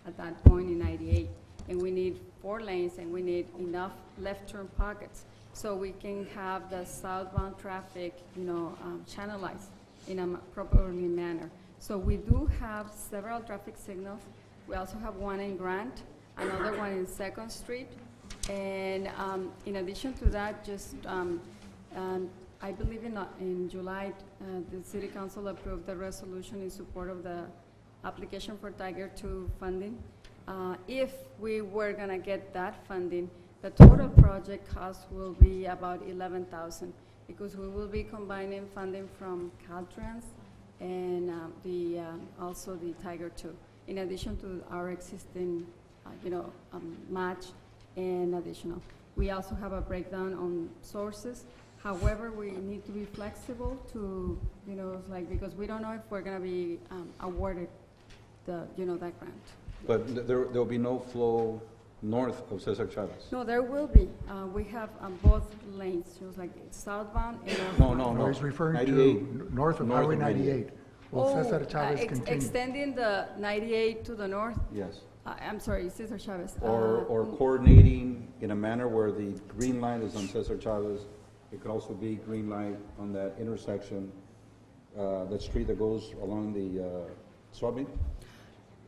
at that point in 98, and we need 4 lanes, and we need enough left turn pockets so we can have the southbound traffic, channelized in a properly manner. So we do have several traffic signals. We also have one in Grant, another one in 2nd Street. And in addition to that, I believe in July, the City Council approved the resolution in support of the application for Tiger II funding. If we were gonna get that funding, the total project cost will be about $11,000 because we will be combining funding from Caltrans and also the Tiger II, in addition to our existing, match and additional. We also have a breakdown on sources. However, we need to be flexible to, because we don't know if we're going to be awarded that grant. But there'll be no flow north of Cesar Chavez? No, there will be. We have both lanes, just like southbound and northbound. No. He's referring 98. to north of Highway 98. Will Cesar Chavez continue? Extending the 98 to the north? Yes. I'm sorry, Cesar Chavez. Or coordinating in a manner where the green line is on Cesar Chavez. It could also be green line on that intersection, that street that goes along the swap meet,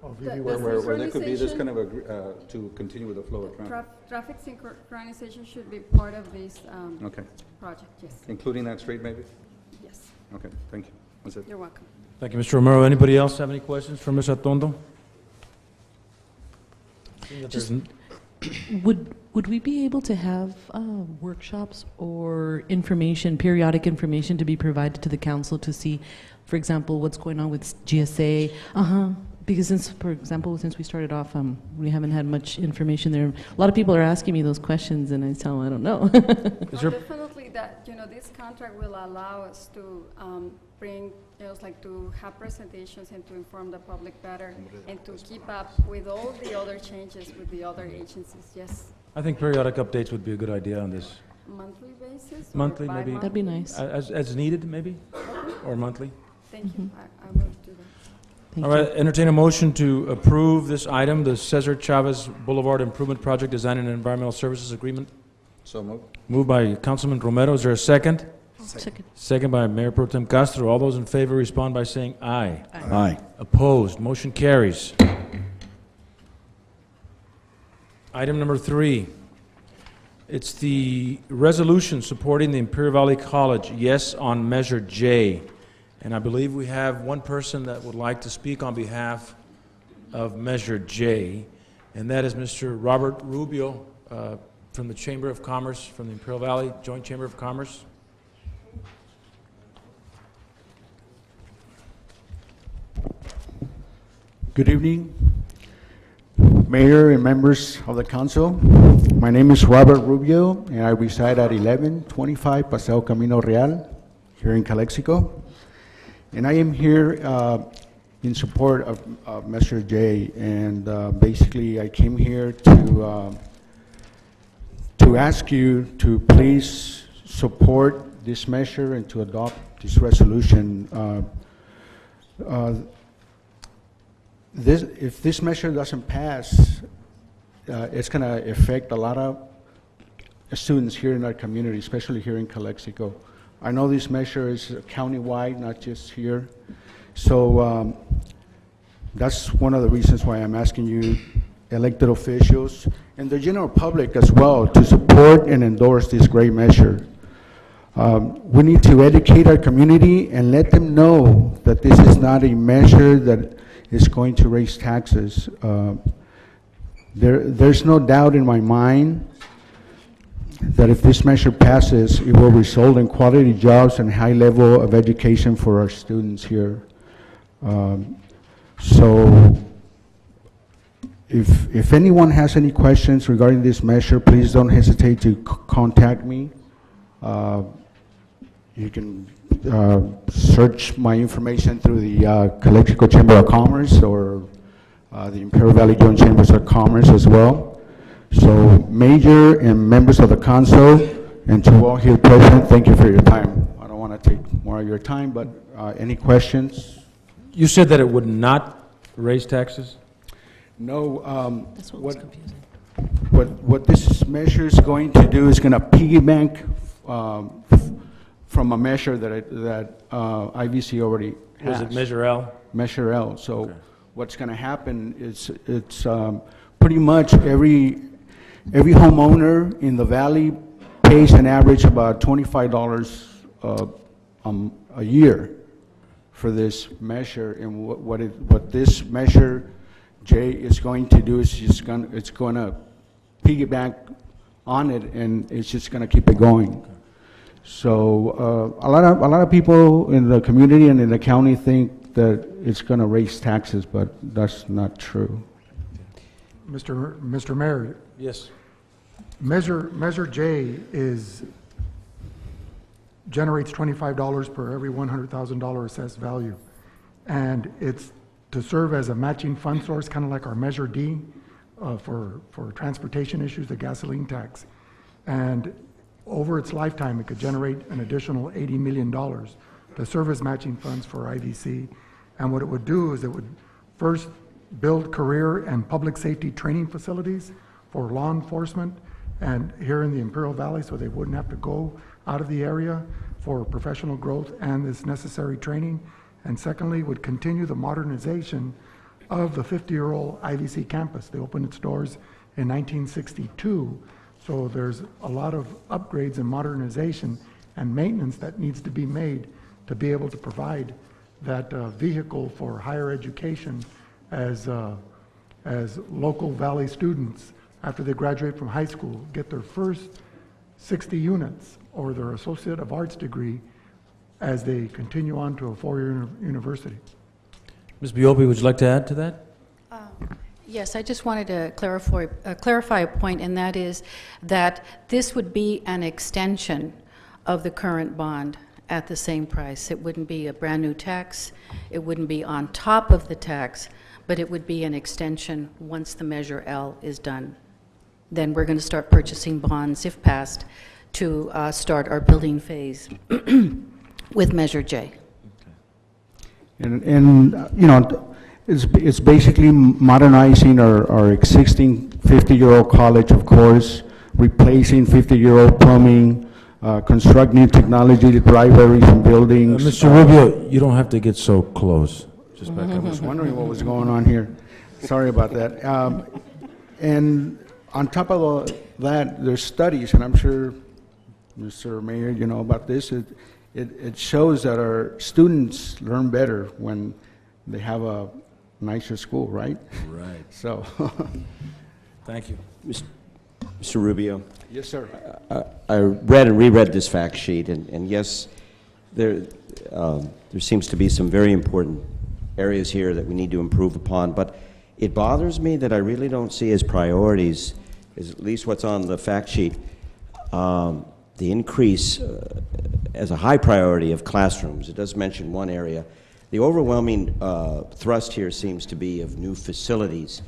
Oh, The- Vivi, the where there could be this synchronization- kind of to continue with the flow of traffic. Traffic synchronization should be part of this Okay, project, yes. including that street maybe? Yes, Okay, thank you. That's it. you're welcome. Thank you, Mr. Romero. Anybody else have any questions for Ms. Atondo? Seeing that there's n- Would we be able to have workshops or information, periodic information to be provided to the council to see, for example, what's going on with GSA? Because since, for example, since we started off, we haven't had much information there. A lot of people are asking me those questions, and I tell them I don't know. Is there- Definitely that, this contract will allow us to bring, like to have presentations and to inform the public better and to keep up with all the other changes with the other agencies, yes. I think periodic updates would be a good idea on this. Monthly basis? or Monthly, maybe. bi-monthly? That'd be nice. As needed, maybe? Or monthly? Thank you, I will do that. Thank All you. right, entertain a motion to approve this item, the Cesar Chavez Boulevard Improvement Project Design and Environmental Services Agreement. So moved. Moved by Councilman Romero. Is there a second? Second. Second by Mayor Pro Tem Castro. All those in favor respond by saying aye. Aye. Opposed? Motion carries. Item number 3. It's the resolution supporting the Imperial Valley College Yes on Measure J. And I believe we have one person that would like to speak on behalf of Measure J, and that is Mr. Robert Rubio from the Chamber of Commerce, from the Imperial Valley Joint Chamber of Commerce. Good evening, Mayor and members of the council. My name is Robert Rubio, and I reside at 1125 Paseo Camino Real here in Calexico. And I am here in support of Measure J, and basically I came here to ask you to please support this measure and to adopt this resolution. If this measure doesn't pass, it's going to affect a lot of students here in our community, especially here in Calexico. I know this measure is countywide, not just here. So that's one of the reasons why I'm asking you, elected officials, and the general public as well, to support and endorse this great measure. We need to educate our community and let them know that this is not a measure that is going to raise taxes. There's no doubt in my mind that if this measure passes, it will result in quality jobs and high level of education for our students here. So if anyone has any questions regarding this measure, please don't hesitate to contact me. You can search my information through the Calexico Chamber of Commerce or the Imperial Valley Joint Chambers of Commerce as well. So, Mayor and members of the council, and to all here present, thank you for your time. I don't want to take more of your time, but any questions? You said that it would not raise taxes? No. That's what was confusing. What this measure is going to do is going to piggyback from a measure that IVC already has. Was it Measure L? Measure L. So Okay. what's going to happen is it's pretty much every homeowner in the valley pays an average about $25 a year for this measure. And what this measure J is going to do is it's going to piggyback on it, and it's just going to keep it going. So a lot of people in the community and in the county think that it's going to raise taxes, but that's not true. Mr. Mayor, Yes. Measure J generates $25 per every $100,000 assessed value, and it's to serve as a matching fund source, kind of like our Measure D for transportation issues, the gasoline tax. And over its lifetime, it could generate an additional $80 million to serve as matching funds for IVC. And what it would do is it would first build career and public safety training facilities for law enforcement and here in the Imperial Valley, so they wouldn't have to go out of the area for professional growth and this necessary training. And secondly, would continue the modernization of the 50-year-old IVC campus. They opened its doors in 1962, so there's a lot of upgrades and modernization and maintenance that needs to be made to be able to provide that vehicle for higher education as local Valley students, after they graduate from high school, get their first 60 units or their Associate of Arts degree as they continue on to a four-year university. Ms. Biopi, would you like to add to that? Yes, I just wanted to clarify a point, and that is that this would be an extension of the current bond at the same price. It wouldn't be a brand-new tax. It wouldn't be on top of the tax, but it would be an extension once the Measure L is done. Then we're going to start purchasing bonds, if passed, to start our building phase with Measure J. And you know, it's basically modernizing our existing 50-year-old college, of course, replacing 50-year-old plumbing, construct new technology, libraries and buildings. Mr. Rubio, you don't have to get so close. Just back I up. was wondering what was going on here. Sorry about that. And on top of all that, there's studies, and I'm sure, Mr. Mayor, you know about this. It shows that our students learn better when they have a nicer school, right? Right. So, Thank you. Mr. Rubio, yes, sir. I read and reread this fact sheet, and yes, there seems to be some very important areas here that we need to improve upon, but it bothers me that I really don't see as priorities, is at least what's on the fact sheet, the increase as a high priority of classrooms. It does mention one area. The overwhelming thrust here seems to be of new facilities,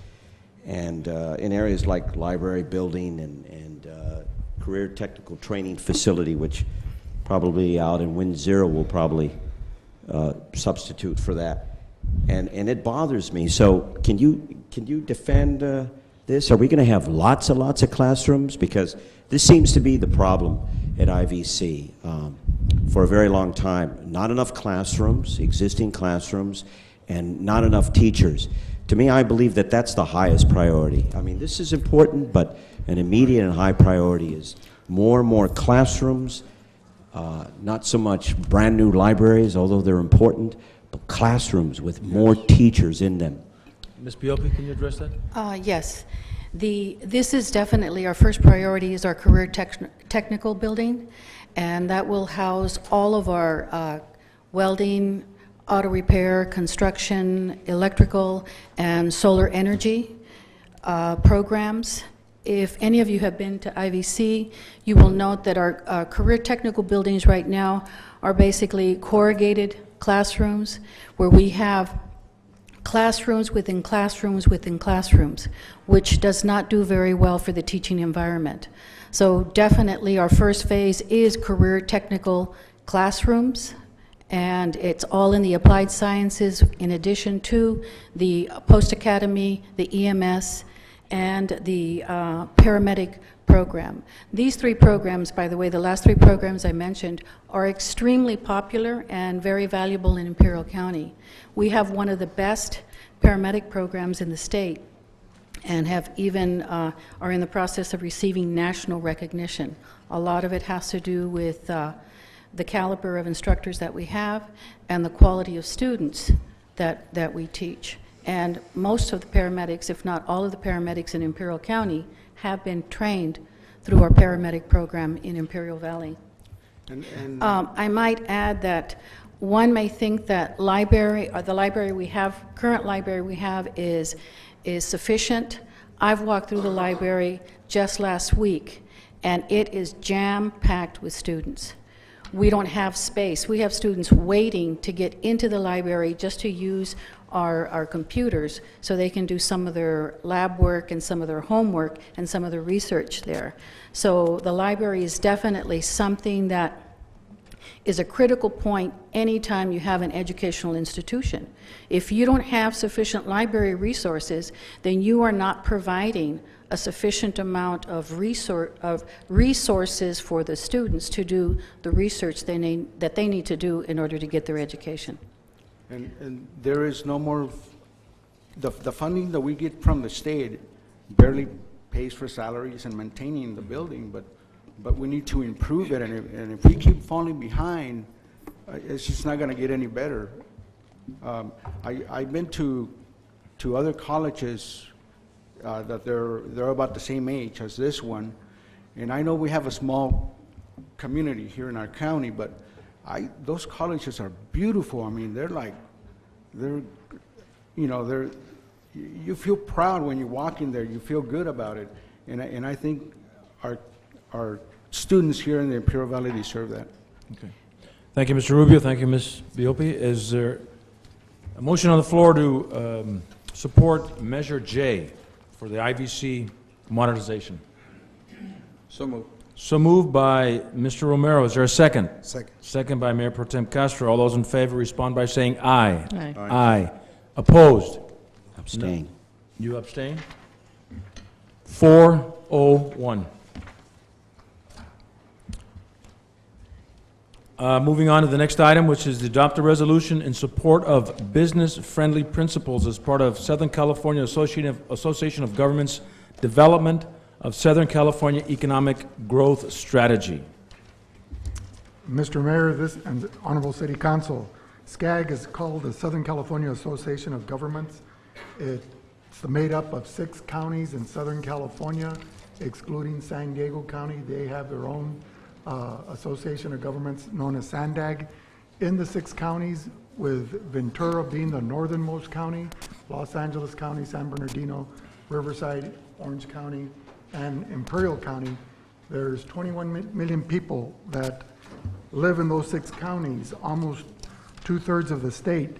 and in areas like library building and career technical training facility, which probably out in Wind Zero will probably substitute for that. And it bothers me. So can you defend this? Are we going to have lots of classrooms? Because this seems to be the problem at IVC for a very long time. Not enough classrooms, existing classrooms, and not enough teachers. To me, I believe that that's the highest priority. I mean, this is important, but an immediate and high priority is more and more classrooms, not so much brand new libraries, although they're important, but classrooms with more teachers in them. Ms. Biopi, can you address that? Yes. This is definitely our first priority, is our career technical building, and that will house all of our welding, auto repair, construction, electrical, and solar energy programs. If any of you have been to IVC, you will note that our career technical buildings right now are basically corrugated classrooms where we have classrooms within classrooms within classrooms, which does not do very well for the teaching environment. So definitely our first phase is career technical classrooms, and it's all in the applied sciences in addition to the post-academy, the EMS, and the paramedic program. These three programs, by the way, the last three programs I mentioned, are extremely popular and very valuable in Imperial County. We have one of the best paramedic programs in the state, and have even are in the process of receiving national recognition. A lot of it has to do with the caliber of instructors that we have and the quality of students that we teach. And most of the paramedics, if not all of the paramedics in Imperial County, have been trained through our paramedic program in Imperial Valley. I might add that one may think that the library we have, current library we have is sufficient. I've walked through the library just last week, and it is jam-packed with students. we don't have space. We have students waiting to get into the library just to use our computers so they can do some of their lab work and some of their homework and some of the research there. So the library is definitely something that is a critical point anytime you have an educational institution. If you don't have sufficient library resources, then you are not providing a sufficient amount of resources for the students to do the research that they need to do in order to get their education. And there is no more, the funding that we get from the state barely pays for salaries and maintaining the building, but we need to improve it, and if we keep falling behind, it's just not going to get any better. I've been to other colleges that they're about the same age as this one, and I know we have a small community here in our county, but those colleges are beautiful. I mean, you feel proud when you walk in there. You feel good about it, and I think our students here in the Imperial Valley deserve that. Okay. Thank you, Mr. Rubio. Thank you, Ms. Biopi. Is there a motion on the floor to support Measure J for the IVC modernization? So moved. So moved by Mr. Romero. Is there a second? Second. Second by Mayor Pro Tem Castro. All those in favor respond by saying aye. Aye. Aye. Opposed? Abstain. You abstain? 401. Moving on to the next item, which is to adopt a resolution in support of business-friendly principles as part of Southern California Association of Governments Development of Southern California Economic Growth Strategy. Mr. Mayor, this and Honorable City Council, SCAG is called the Southern California Association of Governments. It's made up of 6 counties in Southern California, excluding San Diego County. They have their own association of governments known as SANDAG. In the 6 counties, with Ventura being the northernmost county, Los Angeles County, San Bernardino, Riverside, Orange County, and Imperial County, there's 21 million people that live in those 6 counties. Almost 2/3 of the state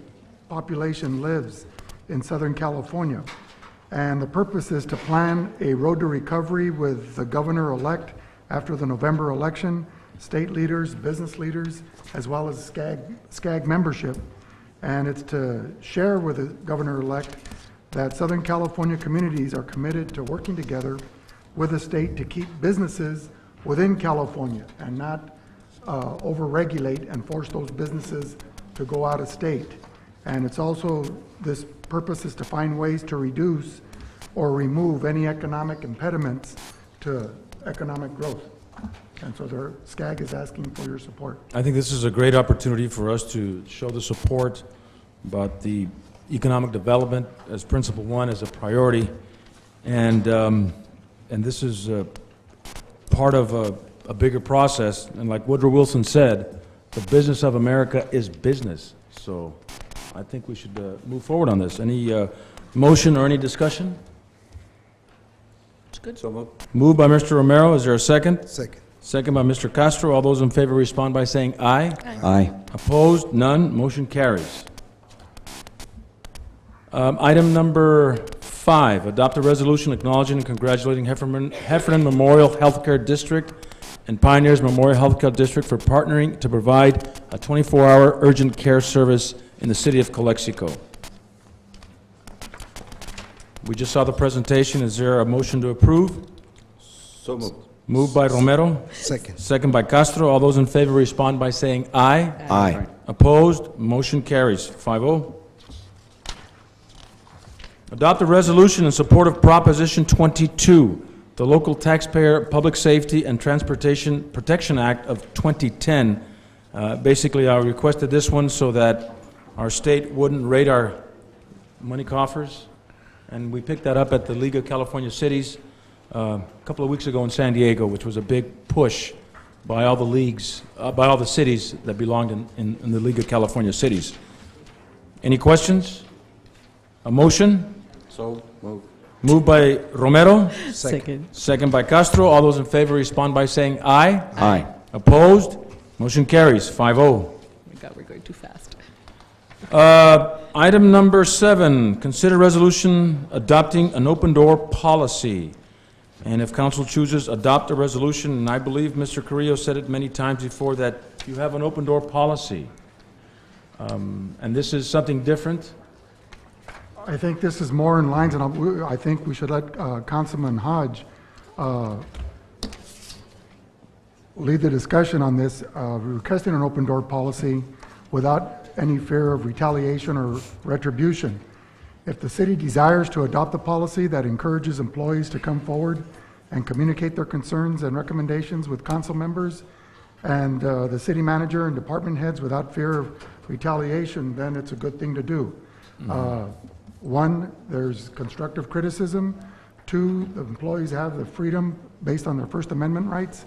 population lives in Southern California. And the purpose is to plan a road to recovery with the governor-elect after the November election, state leaders, business leaders, as well as SCAG membership. And it's to share with the governor-elect that Southern California communities are committed to working together with the state to keep businesses within California and not over-regulate and force those businesses to go out of state. And it's also, this purpose is to find ways to reduce or remove any economic impediments to economic growth. And so SCAG is asking for your support. I think this is a great opportunity for us to show the support about the economic development as principle one, as a priority. And this is part of a bigger process. And like Woodrow Wilson said, the business of America is business. So I think we should move forward on this. Any motion or any discussion? It's good. So moved. Moved by Mr. Romero. Is there a second? Second. Second by Mr. Castro. All those in favor respond by saying aye. Aye. Opposed? None. Motion carries. Item number 5, adopt a resolution acknowledging and congratulating Heffernan Memorial Healthcare District and Pioneers Memorial Healthcare District for partnering to provide a 24-hour urgent care service in the city of Calexico. We just saw the presentation. Is there a motion to approve? So moved. Moved by Romero. Second. Second by Castro. All those in favor respond by saying aye. Aye. Opposed? Motion carries. 5-0. Adopt a resolution in support of Proposition 22, the Local Taxpayer Public Safety and Transportation Protection Act of 2010. Basically, I requested this one so that our state wouldn't raid our money coffers. And we picked that up at the League of California Cities a couple of weeks ago in San Diego, which was a big push by all the leagues, by all the cities that belonged in the League of California Cities. Any questions? A motion? So moved. Moved by Romero, Second. second by Castro. All those in favor respond by saying aye. Aye. Opposed? Motion carries, 5-0. Oh my God, we're going too fast. Item number 7, consider resolution adopting an open door policy. And if council chooses, adopt a resolution, and I believe Mr. Carrillo said it many times before, that you have an open door policy. And this is something different. I think this is more in lines, and I think we should let Councilman Hodge lead the discussion on this, requesting an open door policy without any fear of retaliation or retribution. If the city desires to adopt a policy that encourages employees to come forward and communicate their concerns and recommendations with council members and the city manager and department heads without fear of retaliation, then it's a good thing to do. One, there's constructive criticism. Two, the employees have the freedom, based on their First Amendment rights,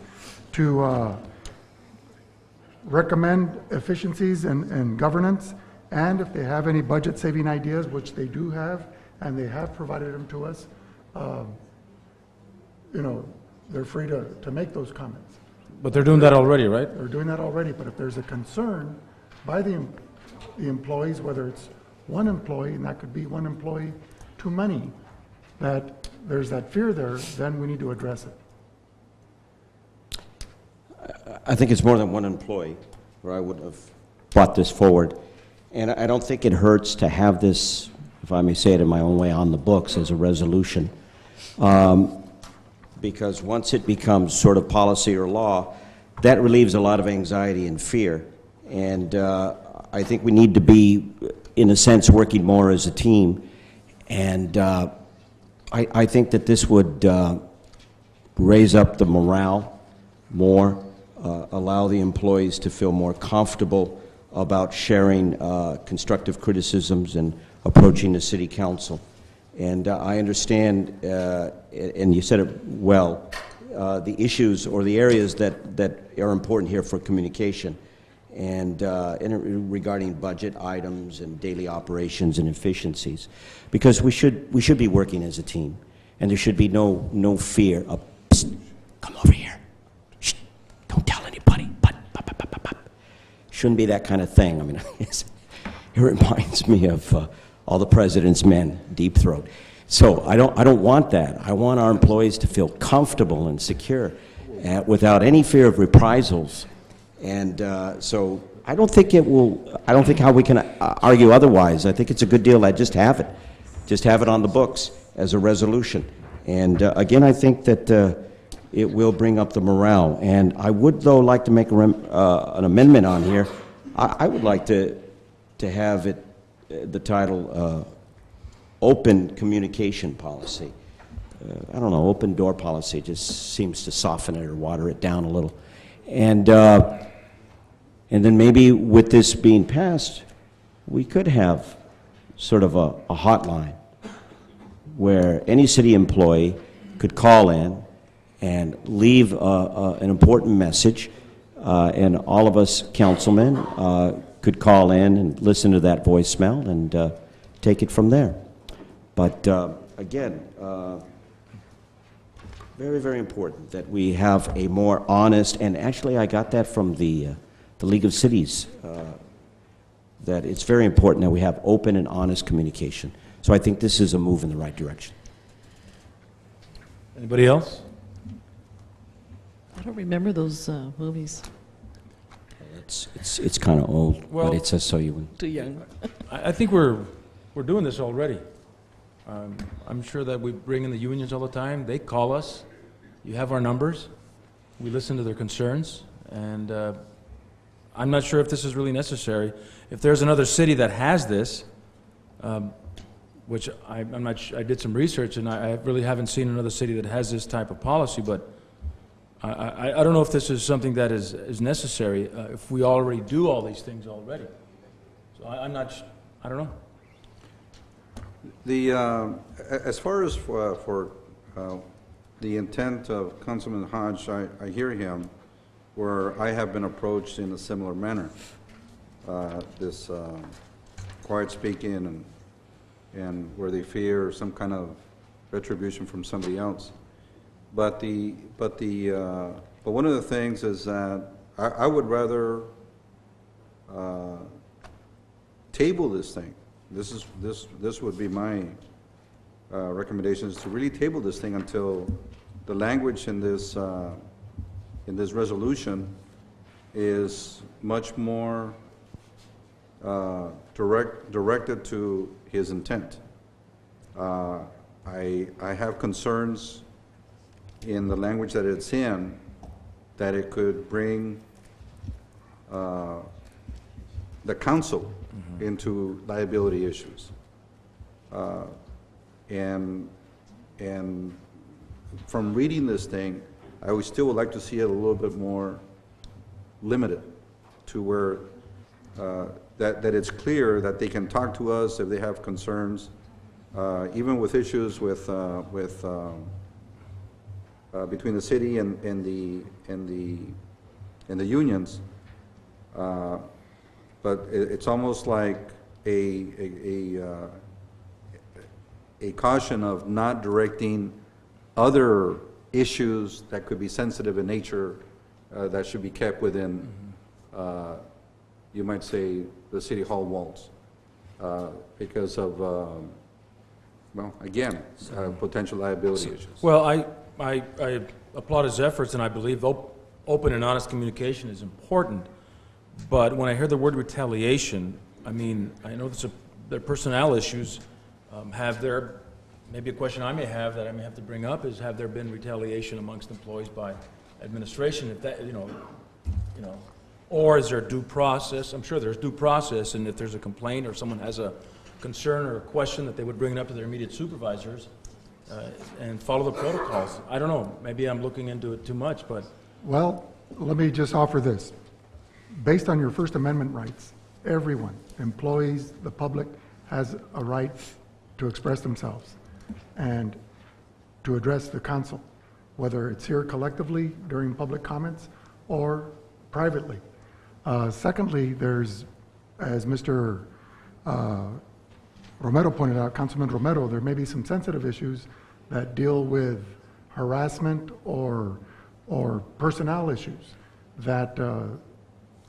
to recommend efficiencies in governance. And if they have any budget-saving ideas, which they do have, and they have provided them to us, you know, they're free to make those comments. But they're doing that already, right? They're doing that already, but if there's a concern by the employees, whether it's one employee, and that could be one employee too many, that there's that fear there, then we need to address it. I think it's more than one employee, or I would have brought this forward. And I don't think it hurts to have this, if I may say it in my own way, on the books as a resolution. Because once it becomes sort of policy or law, that relieves a lot of anxiety and fear. And I think we need to be, in a sense, working more as a team. And I think that this would raise up the morale more, allow the employees to feel more comfortable about sharing constructive criticisms and approaching the city council. And I understand, and you said it well, the issues or the areas that are important here for communication, and regarding budget items and daily operations and efficiencies, because we should be working as a team, and there should be no fear of, psst, come over here, shh, don't tell anybody, but. Shouldn't be that kind of thing. I mean, it reminds me of All the President's Men, Deep Throat. So I don't want that. I want our employees to feel comfortable and secure without any fear of reprisals. And so I don't think how we can argue otherwise. I think it's a good deal. I just have it on the books as a resolution. And again, I think that it will bring up the morale. And I would, though, like to make an amendment on here. I would like to have it, the title, Open Communication Policy. I don't know, open door policy just seems to soften it or water it down a little. And then maybe with this being passed, we could have sort of a hotline where any city employee could call in and leave an important message, and all of us councilmen could call in and listen to that voicemail and take it from there. But again, very, very important that we have a more honest, and actually I got that from the League of Cities, that it's very important that we have open and honest communication. So I think this is a move in the right direction. Anybody else? I don't remember those movies. It's kind of old, Well, but it says so you would. Too young. I think we're doing this already. I'm sure that we bring in the unions all the time. They call us. You have our numbers. We listen to their concerns. And I'm not sure if this is really necessary. If there's another city that has this, which I'm not I did some research, and I really haven't seen another city that has this type of policy, but I don't know if this is something that is necessary if we already do all these things already. So I'm not, I don't know. As far as for the intent of Councilman Hodge, I hear him, where I have been approached in a similar manner. This quiet speaking and where they fear some kind of retribution from somebody else. But one of the things is that I would rather table this thing. This would be my recommendation, is to really table this thing until the language in this resolution is much more directed to his intent. I have concerns in the language that it's in, that it could bring the council into liability issues. And from reading this thing, I would still would like to see it a little bit more limited to where that it's clear that they can talk to us if they have concerns, even with issues with between the city and the unions. But it's almost like a caution of not directing other issues that could be sensitive in nature that should be kept within, you might say, the city hall walls, because of, well, again, potential liability issues. Well, I applaud his efforts, and I believe open and honest communication is important. But when I hear the word retaliation, I mean, I know their personnel issues. Maybe a question I may have that I may have to bring up is, have there been retaliation amongst employees by administration? If that, or is there due process? I'm sure there's due process, and if there's a complaint or someone has a concern or a question, that they would bring it up to their immediate supervisors and follow the protocols. I don't know. Maybe I'm looking into it too much, but. Well, let me just offer this. Based on your First Amendment rights, everyone, employees, the public, has a right to express themselves and to address the council, whether it's here collectively during public comments or privately. Secondly, there's, as Mr. Romero pointed out, Councilman Romero, there may be some sensitive issues that deal with harassment or personnel issues that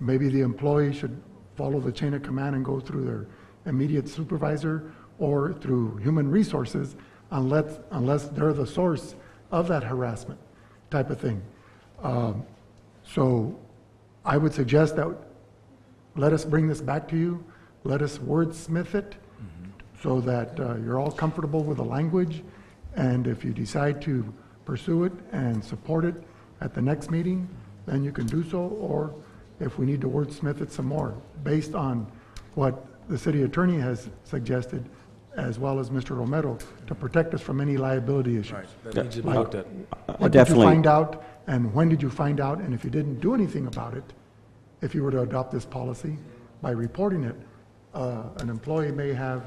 maybe the employee should follow the chain of command and go through their immediate supervisor or through human resources unless they're the source of that harassment type of thing. So I would suggest that let us bring this back to you, let us wordsmith it so that you're all comfortable with the language, and if you decide to pursue it and support it at the next meeting, then you can do so, or if we need to wordsmith it some more, based on what the city attorney has suggested, as well as Mr. Romero, to protect us from any liability issues. Right, that needs to be looked at. What did you find out, and when did you find out, and if you didn't do anything about it, if you were to adopt this policy, by reporting it, an employee may have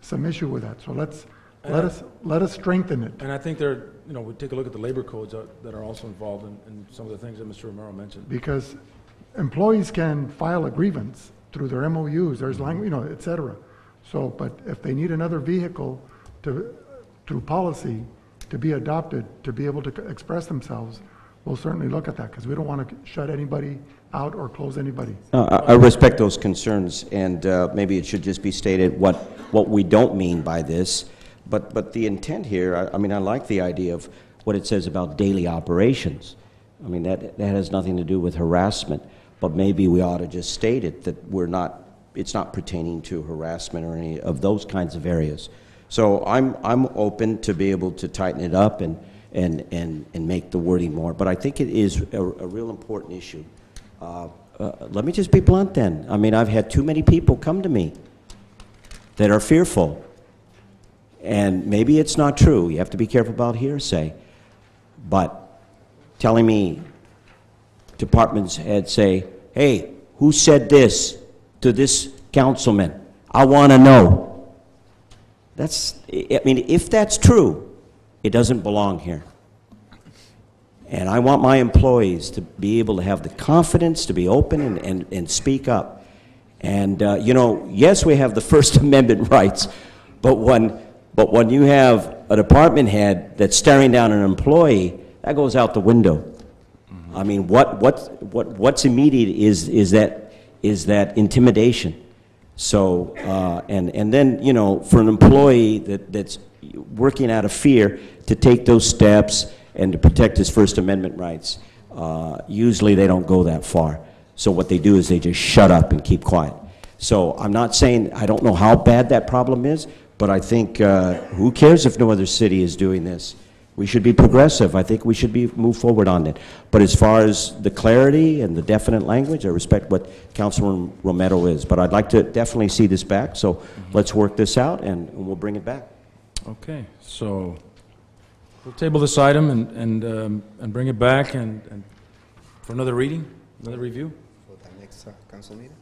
some issue with that. So let us strengthen it. And I think we take a look at the labor codes that are also involved in some of the things that Mr. Romero mentioned. Because employees can file a grievance through their MOUs, there's language, et cetera. So, but if they need another vehicle through policy to be adopted, to be able to express themselves, we'll certainly look at that, because we don't want to shut anybody out or close anybody. I respect those concerns, and maybe it should just be stated what we don't mean by this. But the intent here, I mean, I like the idea of what it says about daily operations. I mean, that has nothing to do with harassment, but maybe we ought to just state it, that it's not pertaining to harassment or any of those kinds of areas. So I'm open to be able to tighten it up and make the wording more, but I think it is a real important issue. Let me just be blunt then. I mean, I've had too many people come to me that are fearful, and maybe it's not true. You have to be careful about hearsay, but telling me departments heads say, hey, who said this to this councilman? I want to know. I mean, if that's true, it doesn't belong here. And I want my employees to be able to have the confidence to be open and speak up. And, yes, we have the First Amendment rights, but when you have a department head that's staring down an employee, that goes out the window. I mean, what's immediate is that intimidation. So, and then, you know, for an employee that's working out of fear to take those steps and to protect his First Amendment rights, usually they don't go that far. So what they do is they just shut up and keep quiet. So I'm not saying, I don't know how bad that problem is, but I think, who cares if no other city is doing this? We should be progressive. I think we should move forward on it. But as far as the clarity and the definite language, I respect what Councilman Romero is. But I'd like to definitely see this back, so let's work this out and we'll bring it back. Okay, so we'll table this item and bring it back and for another reading, another review? For the next council meeting?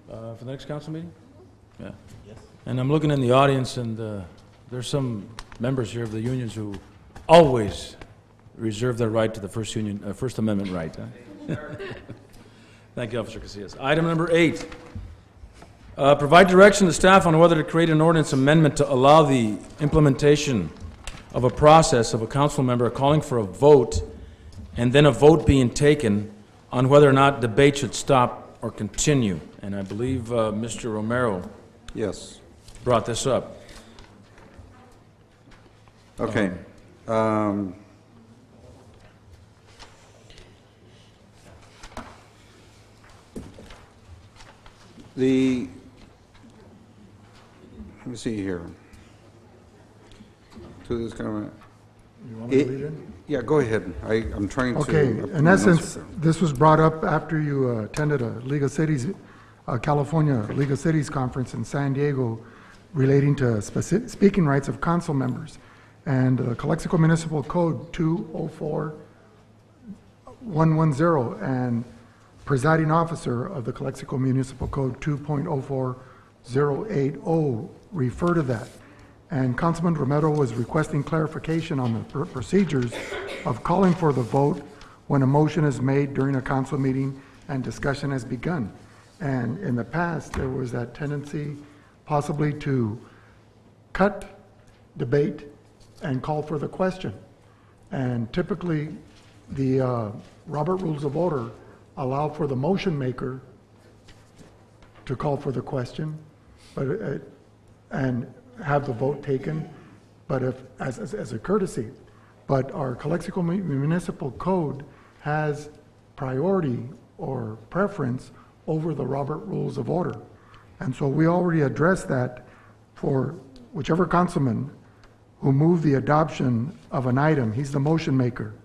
For the next council meeting? Yeah. Yes. And I'm looking in the audience, and there's some members here of the unions who always reserve their right to the First Amendment right. Huh? Thank you, Officer Casillas. Item number 8. Provide direction to staff on whether to create an ordinance amendment to allow the implementation of a process of a council member calling for a vote and then a vote being taken on whether or not debate should stop or continue. And I believe Mr. Romero Yes. brought this up. Okay. Let me see here. To this comment. You want me to lead in? Yeah, go ahead. I'm trying to. Okay, in essence, this was brought up after you attended a League of Cities, California League of Cities conference in San Diego relating to speaking rights of council members. And Calexico Municipal Code 204110 and presiding officer of the Calexico Municipal Code 2.04080 refer to that. And Councilman Romero was requesting clarification on the procedures of calling for the vote when a motion is made during a council meeting and discussion has begun. And in the past, there was that tendency possibly to cut debate and call for the question. And typically, the Robert Rules of Order allow for the motion maker to call for the question, but and have the vote taken, but if as a courtesy. But our Calexico Municipal Code has priority or preference over the Robert Rules of Order. And so we already addressed that for whichever councilman who moved the adoption of an item, he's the motion maker.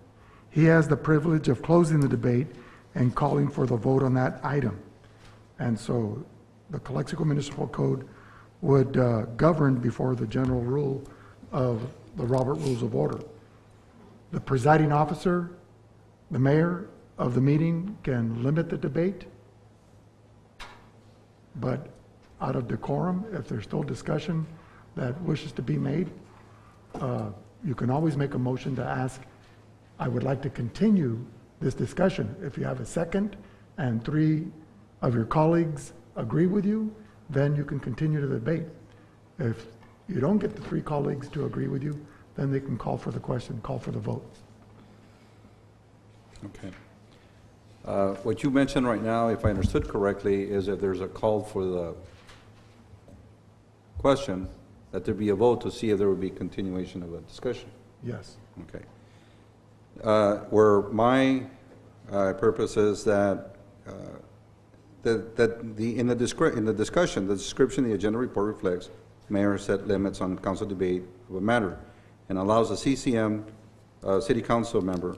He has the privilege of closing the debate and calling for the vote on that item. And so the Calexico Municipal Code would govern before the general rule of the Robert Rules of Order. The presiding officer, the mayor of the meeting, can limit the debate, but out of decorum, if there's still discussion that wishes to be made, you can always make a motion to ask, I would like to continue this discussion. If you have a second and 3 of your colleagues agree with you, then you can continue the debate. If you don't get the 3 colleagues to agree with you, then they can call for the question, call for the vote. Okay. What you mentioned right now, if I understood correctly, is that there's a call for the question, that there be a vote to see if there would be continuation of a discussion. Yes. Okay. Where my purpose is that in the discussion, the description of the agenda report reflects mayor set limits on council debate of a matter and allows a CCM city council member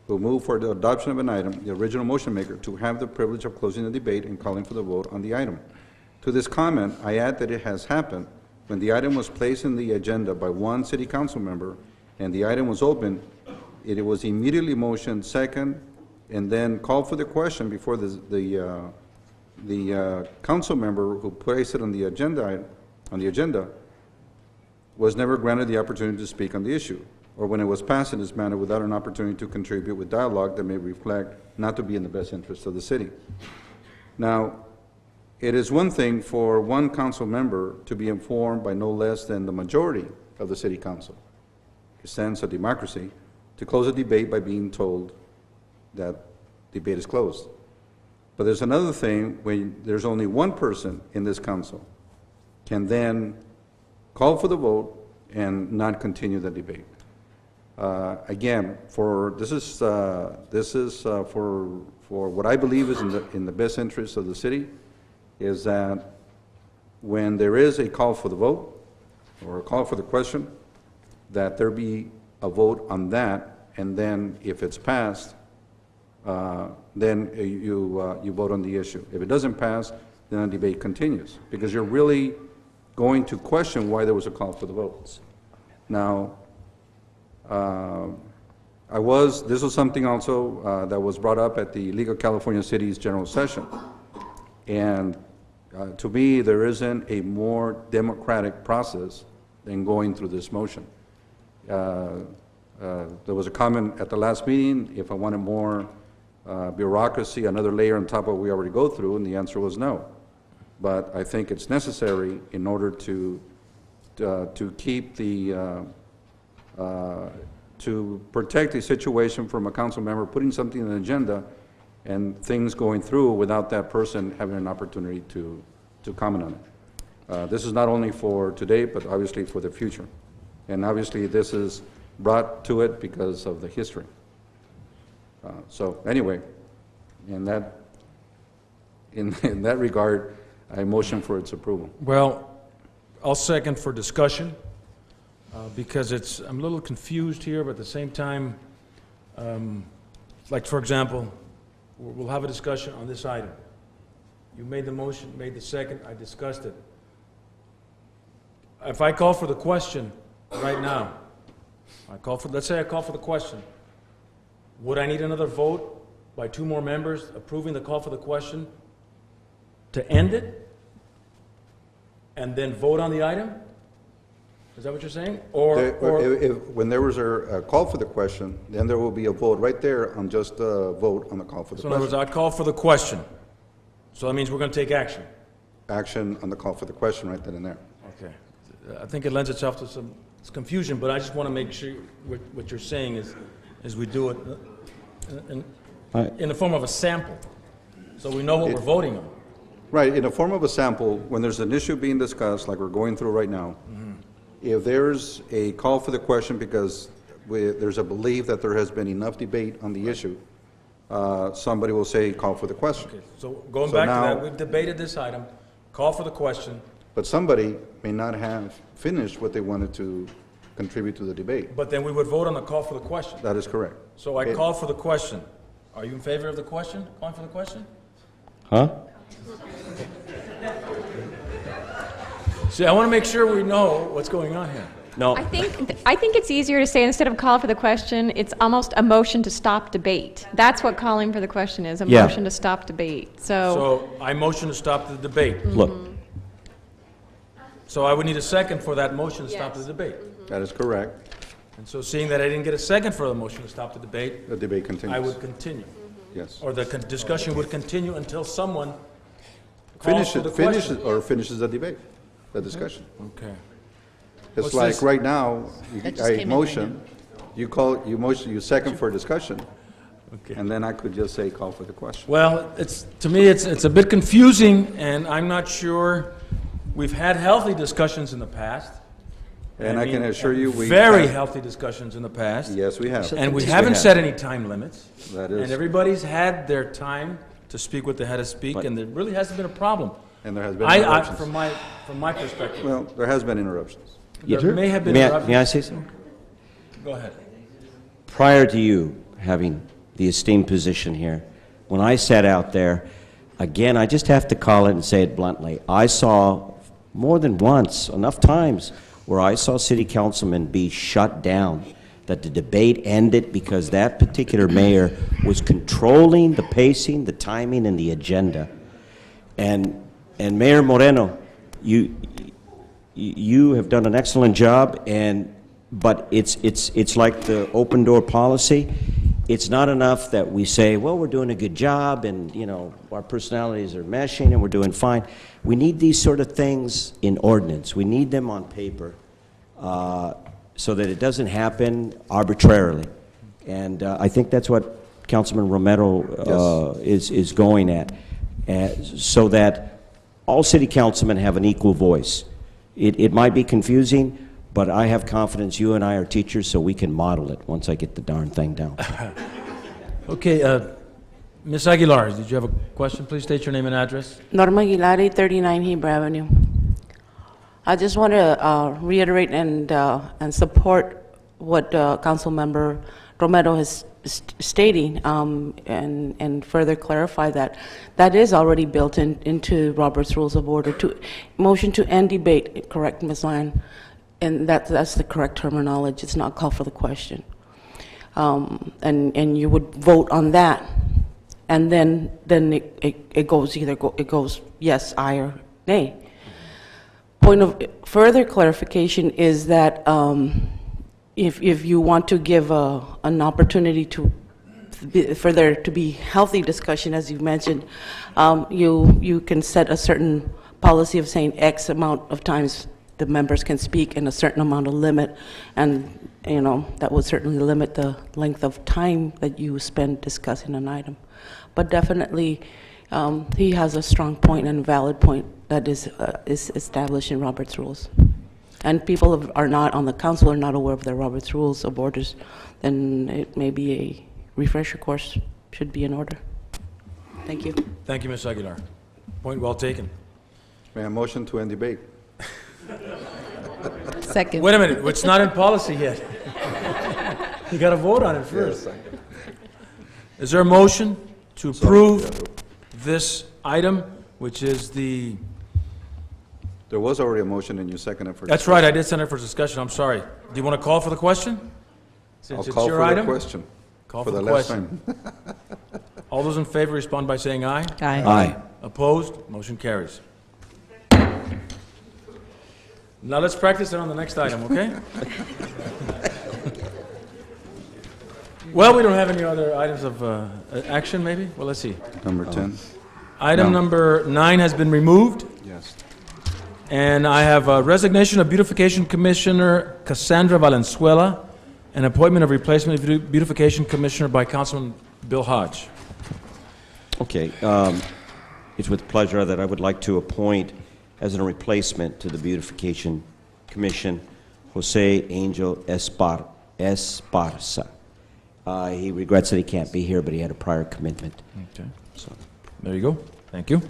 who moved for the adoption of an item, the original motion maker, to have the privilege of closing the debate and calling for the vote on the item. To this comment, I add that it has happened when the item was placed in the agenda by one city council member and the item was open, it was immediately motioned second and then called for the question before the council member who placed it on the agenda was never granted the opportunity to speak on the issue, or when it was passed in this manner without an opportunity to contribute with dialogue that may reflect not to be in the best interest of the city. Now, it is one thing for one council member to be informed by no less than the majority of the city council, a sense of democracy, to close a debate by being told that debate is closed. But there's another thing, when there's only one person in this council can then call for the vote and not continue the debate. Again, this is for what I believe is in the best interest of the city, is that when there is a call for the vote or a call for the question, that there be a vote on that, and then if it's passed, then you vote on the issue. If it doesn't pass, then the debate continues, because you're really going to question why there was a call for the vote. Now, this was something also that was brought up at the League of California Cities General Session. And to me, there isn't a more democratic process than going through this motion. There was a comment at the last meeting, if I wanted more bureaucracy, another layer on top of what we already go through, and the answer was no. But I think it's necessary in order to keep to protect the situation from a council member putting something on the agenda and things going through without that person having an opportunity to comment on it. This is not only for today, but obviously for the future. And obviously this is brought to it because of the history. So anyway, in that regard, I motion for its approval. Well, I'll second for discussion, because I'm a little confused here, but at the same time, like for example, we'll have a discussion on this item. You made the motion, made the second, I discussed it. If I call for the question right now, let's say I call for the question, would I need another vote by 2 more members approving the call for the question to end it and then vote on the item? Is that what you're saying? When there was a call for the question, then there will be a vote right there on just a vote on the call for the So in other question. words, I call for the question. So that means we're going to take action. Action on the call for the question right then and there. Okay. I think it lends itself to some confusion, but I just want to make sure what you're saying is we do it in the form of a sample, so we know what we're voting on. Right, in the form of a sample, when there's an issue being discussed, like we're going through right now, if there's a call for the question because there's a belief that there has been enough debate on the issue, somebody will say, call for the question. Okay, so going back to that, we've debated this item, call for the question. But somebody may not have finished what they wanted to contribute to the debate. But then we would vote on the call for the question. That is correct. So I call for the question. Are you in favor of the question? Calling for the question? Huh? See, I want to make sure we know what's going on here. No. I think it's easier to say, instead of call for the question, it's almost a motion to stop debate. That's what calling for the question is, a Yeah. motion to stop debate. So I motion to stop the debate. Look, So I would need a second for that motion to stop the debate. That is correct. And so seeing that I didn't get a second for the motion to stop the debate, The debate continues. I would continue. Yes. Or the discussion would continue until someone calls for the question. Finishes the debate, the discussion. Okay. It's What's like this? right now, That just I came in right motion, you second for discussion, Okay. and then I could just say call for the question. Well, to me, it's a bit confusing, and I'm not sure. We've had healthy discussions in the past. And I can assure you, we Very have- healthy discussions in the past. Yes, we have. And we Yes, we haven't have. set any time limits. That is- And everybody's had their time to speak what they had to speak, But- and there really hasn't been a problem. And there has been From interruptions. my perspective. Well, there has been interruptions. There may have been May I interruptions. say something? Go ahead. Prior to you having the esteemed position here, when I sat out there, again, I just have to call it and say it bluntly. I saw more than once, enough times, where I saw city councilmen be shut down, that the debate ended because that particular mayor was controlling the pacing, the timing, and the agenda. And Mayor Moreno, you have done an excellent job, but it's like the open door policy. It's not enough that we say, well, we're doing a good job, and our personalities are meshing, and we're doing fine. We need these sort of things in ordinance. We need them on paper, so that it doesn't happen arbitrarily. And I think that's what Councilman Romero is going at, so that all city councilmen have an equal voice. It might be confusing, but I have confidence you and I are teachers, so we can model it once I get the darn thing down. Okay, Ms. Aguilar, did you have a question? Please state your name and address. Norma Aguilar, 39 Heber Avenue. I just want to reiterate and support what Councilmember Romero is stating, and further clarify that that is already built into Robert's Rules of Order. To motion to end debate, correct, Ms. Lyon? And that's the correct terminology. It's not call for the question. And you would vote on that, and then it goes it goes yes, aye, or nay. Point of further clarification is that if you want to give an opportunity for there to be healthy discussion, as you mentioned, you can set a certain policy of saying X amount of times the members can speak and a certain amount of limit, and that would certainly limit the length of time that you spend discussing an item. But definitely, he has a strong point and valid point that is established in Robert's Rules. And people are not on the council are not aware of the Robert's Rules of Orders, then it may be a refresher course should be in order. Thank you. Thank you, Ms. Aguilar. Point well taken. May I motion to end debate? Second. Wait a minute, it's not in policy yet. You got to vote on it first. Yes. Is there a motion to approve this item, which is the... There was already a motion and you seconded for That's discussion. right, I did send it for discussion, I'm sorry. Do you want to call for the question? I'll Since it's call your for item? the question. Call for for the the last question. time. All those in favor respond by saying aye. Aye. Aye. Opposed? Motion carries. Now let's practice it on the next item, okay? Well, we don't have any other items of action, maybe? Well, let's see. Number 10. Item No. number 9 has been removed, Yes. and I have a resignation of Beautification Commissioner Cassandra Valenzuela and appointment of replacement Beautification Commissioner by Councilman Bill Hodge. Okay, it's with pleasure that I would like to appoint as a replacement to the Beautification Commission, Jose Angel Esparza. He regrets that he can't be here, but he had a prior commitment. Okay. So, There you go. Thank you.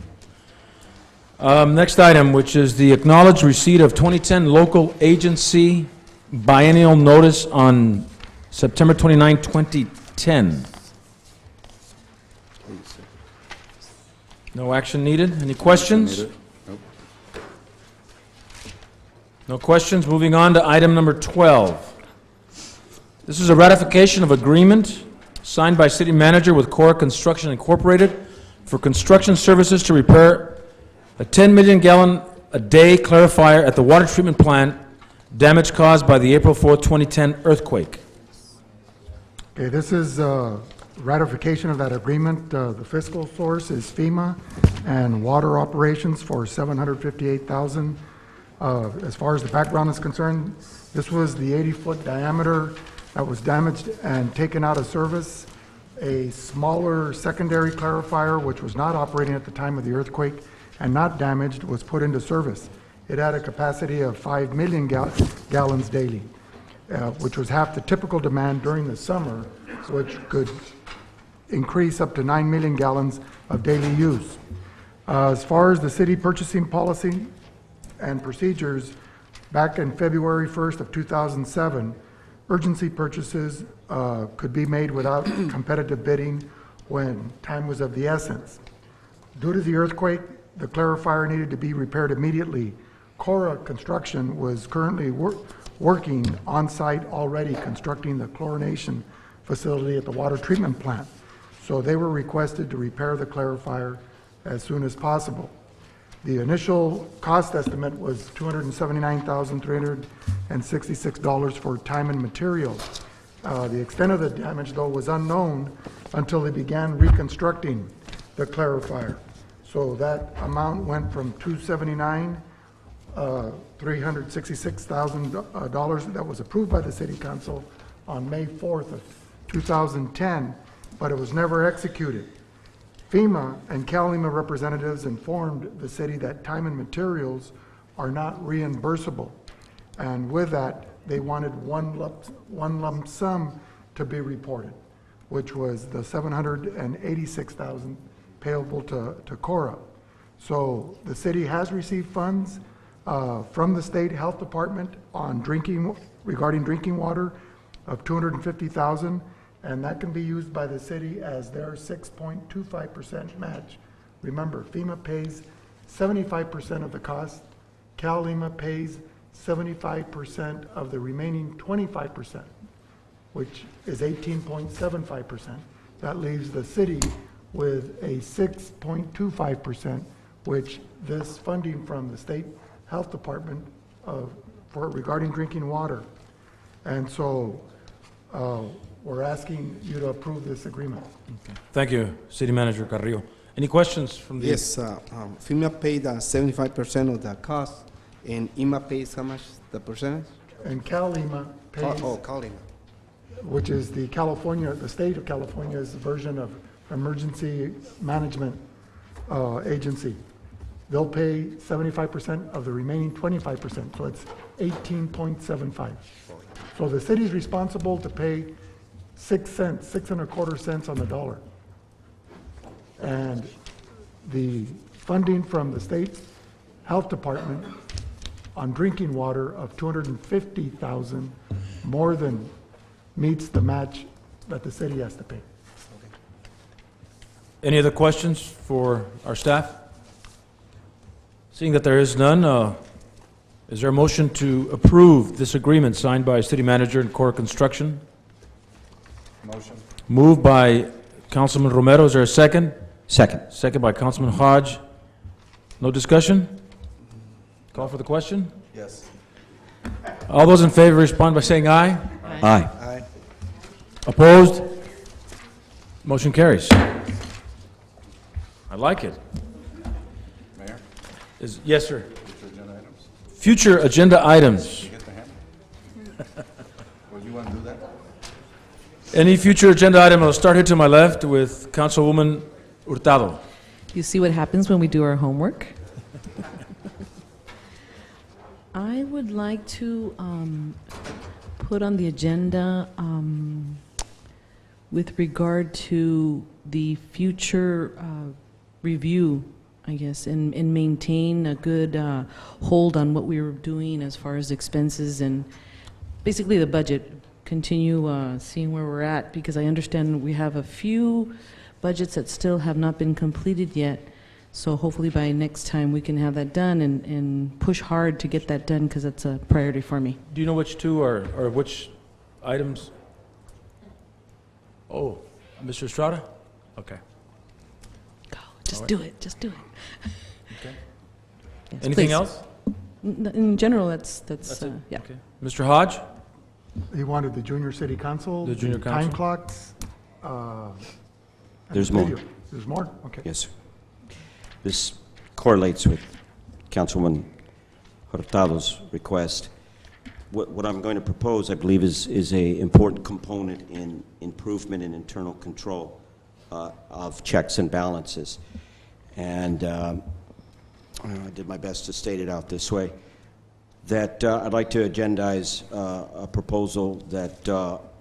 Next item, which is the acknowledged receipt of 2010 local agency biennial notice on September 29, 2010. No action needed. Any questions? Nope. No questions. Moving on to item number 12. This is a ratification of agreement signed by City Manager with Cora Construction Incorporated for construction services to repair a 10 million gallon a day clarifier at the water treatment plant, damage caused by the April 4, 2010 earthquake. Okay, this is ratification of that agreement. The fiscal source is FEMA and water operations for $758,000. As far as the background is concerned, this was the 80-foot diameter that was damaged and taken out of service. A smaller secondary clarifier, which was not operating at the time of the earthquake and not damaged, was put into service. It had a capacity of 5 million gallons daily, which was half the typical demand during the summer, which could increase up to 9 million gallons of daily use. As far as the city purchasing policy and procedures, back in February 1st of 2007, urgency purchases could be made without competitive bidding when time was of the essence. Due to the earthquake, the clarifier needed to be repaired immediately. Cora Construction was currently working on-site already constructing the chlorination facility at the water treatment plant. So they were requested to repair the clarifier as soon as possible. The initial cost estimate was $279,366 for time and materials. The extent of the damage, though, was unknown until they began reconstructing the clarifier. So that amount went from $366,000 that was approved by the City Council on May 4th of 2010 but it was never executed. FEMA and CalEMA representatives informed the city that time and materials are not reimbursable. And with that, they wanted one lump sum to be reported, which was the $786,000 payable to Cora. So the city has received funds from the state health department on regarding drinking water of $250,000, and that can be used by the city as their 6.25% match. Remember, FEMA pays 75% of the cost, CalEMA pays 75% of the remaining 25%, which is 18.75%. That leaves the city with a 6.25%, which this funding from the state health department regarding drinking water. And so we're asking you to approve this agreement. Okay. Thank you, City Manager Carrillo. Any questions from the... Yes, FEMA paid 75% of the cost, and EMA pays how much, the percentage? And CalEMA pays, CalEMA. which is the state of California's version of emergency management agency. They'll pay 75% of the remaining 25%, so it's 18.75. So the city's responsible to pay 6 cents, 6.25 cents on the dollar. And the funding from the state health department on drinking water of $250,000 more than meets the match that the city has to pay. Any other questions for our staff? Seeing that there is none, is there a motion to approve this agreement signed by City Manager and Cora Construction? Motion. Moved by Councilman Romero. Is there a second? Second. Second by Councilman Hodge. No discussion? Call for the question? Yes. All those in favor respond by saying aye. Aye. Aye. Opposed? Motion carries. I like it. Mayor? Yes, sir. Future agenda items? Future agenda items. You get the hammer? Well, you want to do that? Any future agenda item? I'll start here to my left with Councilwoman Hurtado. You see what happens when we do our homework? I would like to put on the agenda with regard to the future review, I guess, and maintain a good hold on what we were doing as far as expenses and basically the budget. Continue seeing where we're at, because I understand we have a few budgets that still have not been completed yet. So hopefully by next time we can have that done and push hard to get that done, because that's a priority for me. Do you know which two or which items? Oh, Mr. Estrada? Okay. Go, just All do right. it, just do it. Okay. Yes, Anything please. else? In general, that's it? yeah. Okay. Mr. Hodge? He wanted the junior city council, The junior time council. clocks. and There's more. video. There's more? Okay. Yes, sir. This correlates with Councilwoman Hurtado's request. What I'm going to propose, I believe, is a important component in improvement in internal control of checks and balances. And I did my best to state it out this way, that I'd like to agendize a proposal that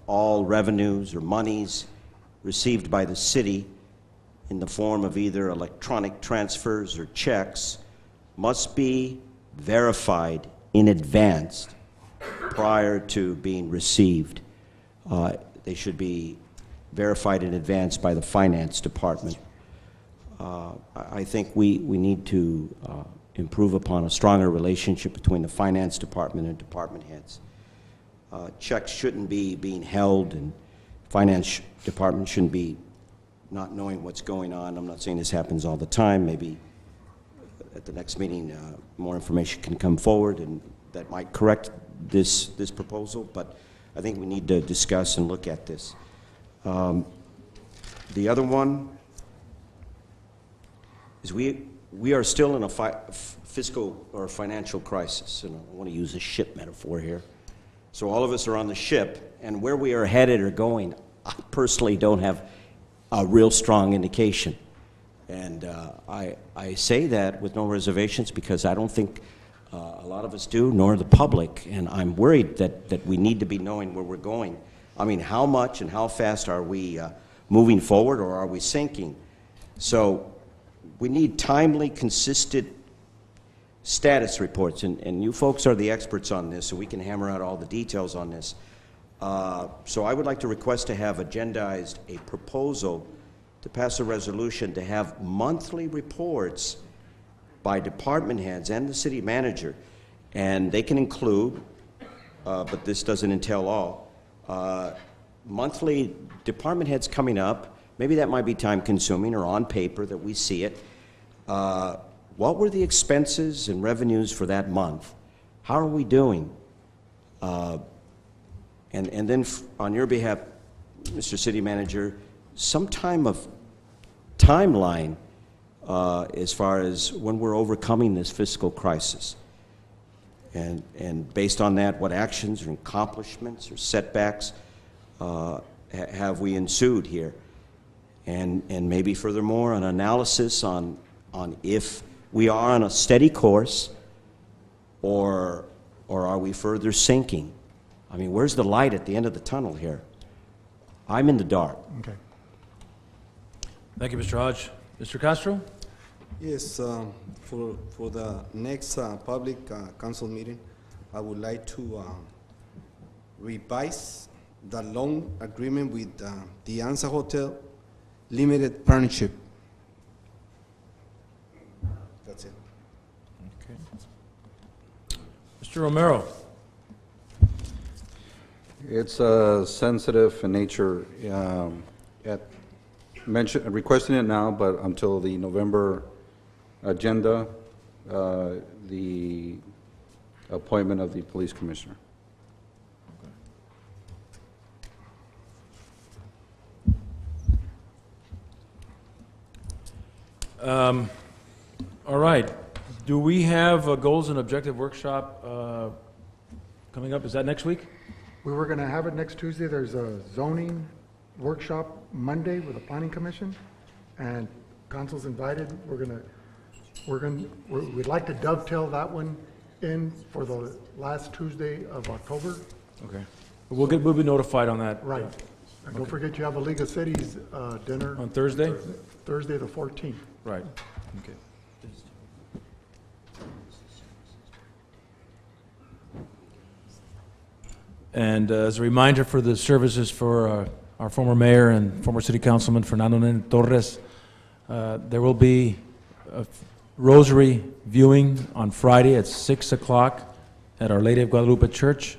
all revenues or monies received by the city in the form of either electronic transfers or checks must be verified in advance prior to being received. They should be verified in advance by the finance department. I think we need to improve upon a stronger relationship between the finance department and department heads. Checks shouldn't be being held, and finance department shouldn't be not knowing what's going on. I'm not saying this happens all the time. Maybe at the next meeting more information can come forward and that might correct this proposal, but I think we need to discuss and look at this. The other one is we are still in a fiscal or financial crisis, and I want to use a ship metaphor here. So all of us are on the ship, and where we are headed or going, I personally don't have a real strong indication. And I say that with no reservations because I don't think a lot of us do, nor the public, and I'm worried that we need to be knowing where we're going. I mean, how much and how fast are we moving forward, or are we sinking? So we need timely, consistent status reports, and you folks are the experts on this, so we can hammer out all the details on this. So I would like to request to have agendized a proposal to pass a resolution to have monthly reports by department heads and the city manager, and they can include, but this doesn't entail all, monthly department heads coming up. Maybe that might be time consuming or on paper that we see it. What were the expenses and revenues for that month? How are we doing? And then on your behalf, Mr. City Manager, some time of timeline as far as when we're overcoming this fiscal crisis. And based on that, what actions or accomplishments or setbacks have we ensued here? And maybe furthermore, an analysis on if we are on a steady course or are we further sinking? I mean, where's the light at the end of the tunnel here? I'm in the dark. Okay. Thank you, Mr. Hodge. Mr. Castro? Yes, for the next public council meeting, I would like to revise the loan agreement with the Ansa Hotel Limited Partnership. That's it. Okay. Mr. Romero? It's sensitive in nature. Requesting it now, but until the November agenda, the appointment of the police commissioner. All right. Do we have a goals and objective workshop coming up? Is that next week? We were going to have it next Tuesday. There's a zoning workshop Monday with the planning commission, and council's invited. We'd like to dovetail that one in for the last Tuesday of October. Okay. We'll be notified on that. Right. And don't forget you have a League of Cities dinner. On Thursday? Thursday the 14th. Right. Okay. And as a reminder for the services for our former mayor and former city councilman Fernando Nene Torres, there will be a rosary viewing on Friday at 6 o'clock at Our Lady of Guadalupe Church,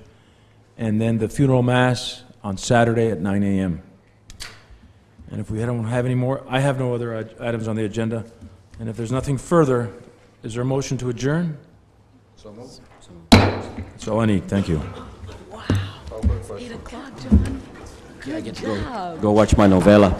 and then the funeral mass on Saturday at 9 a.m. And if we don't have any more, I have no other items on the agenda. And if there's nothing further, is there a motion to adjourn? So moved. That's all I need. Thank you. Wow. 8 o'clock, John. I get to go watch my novela.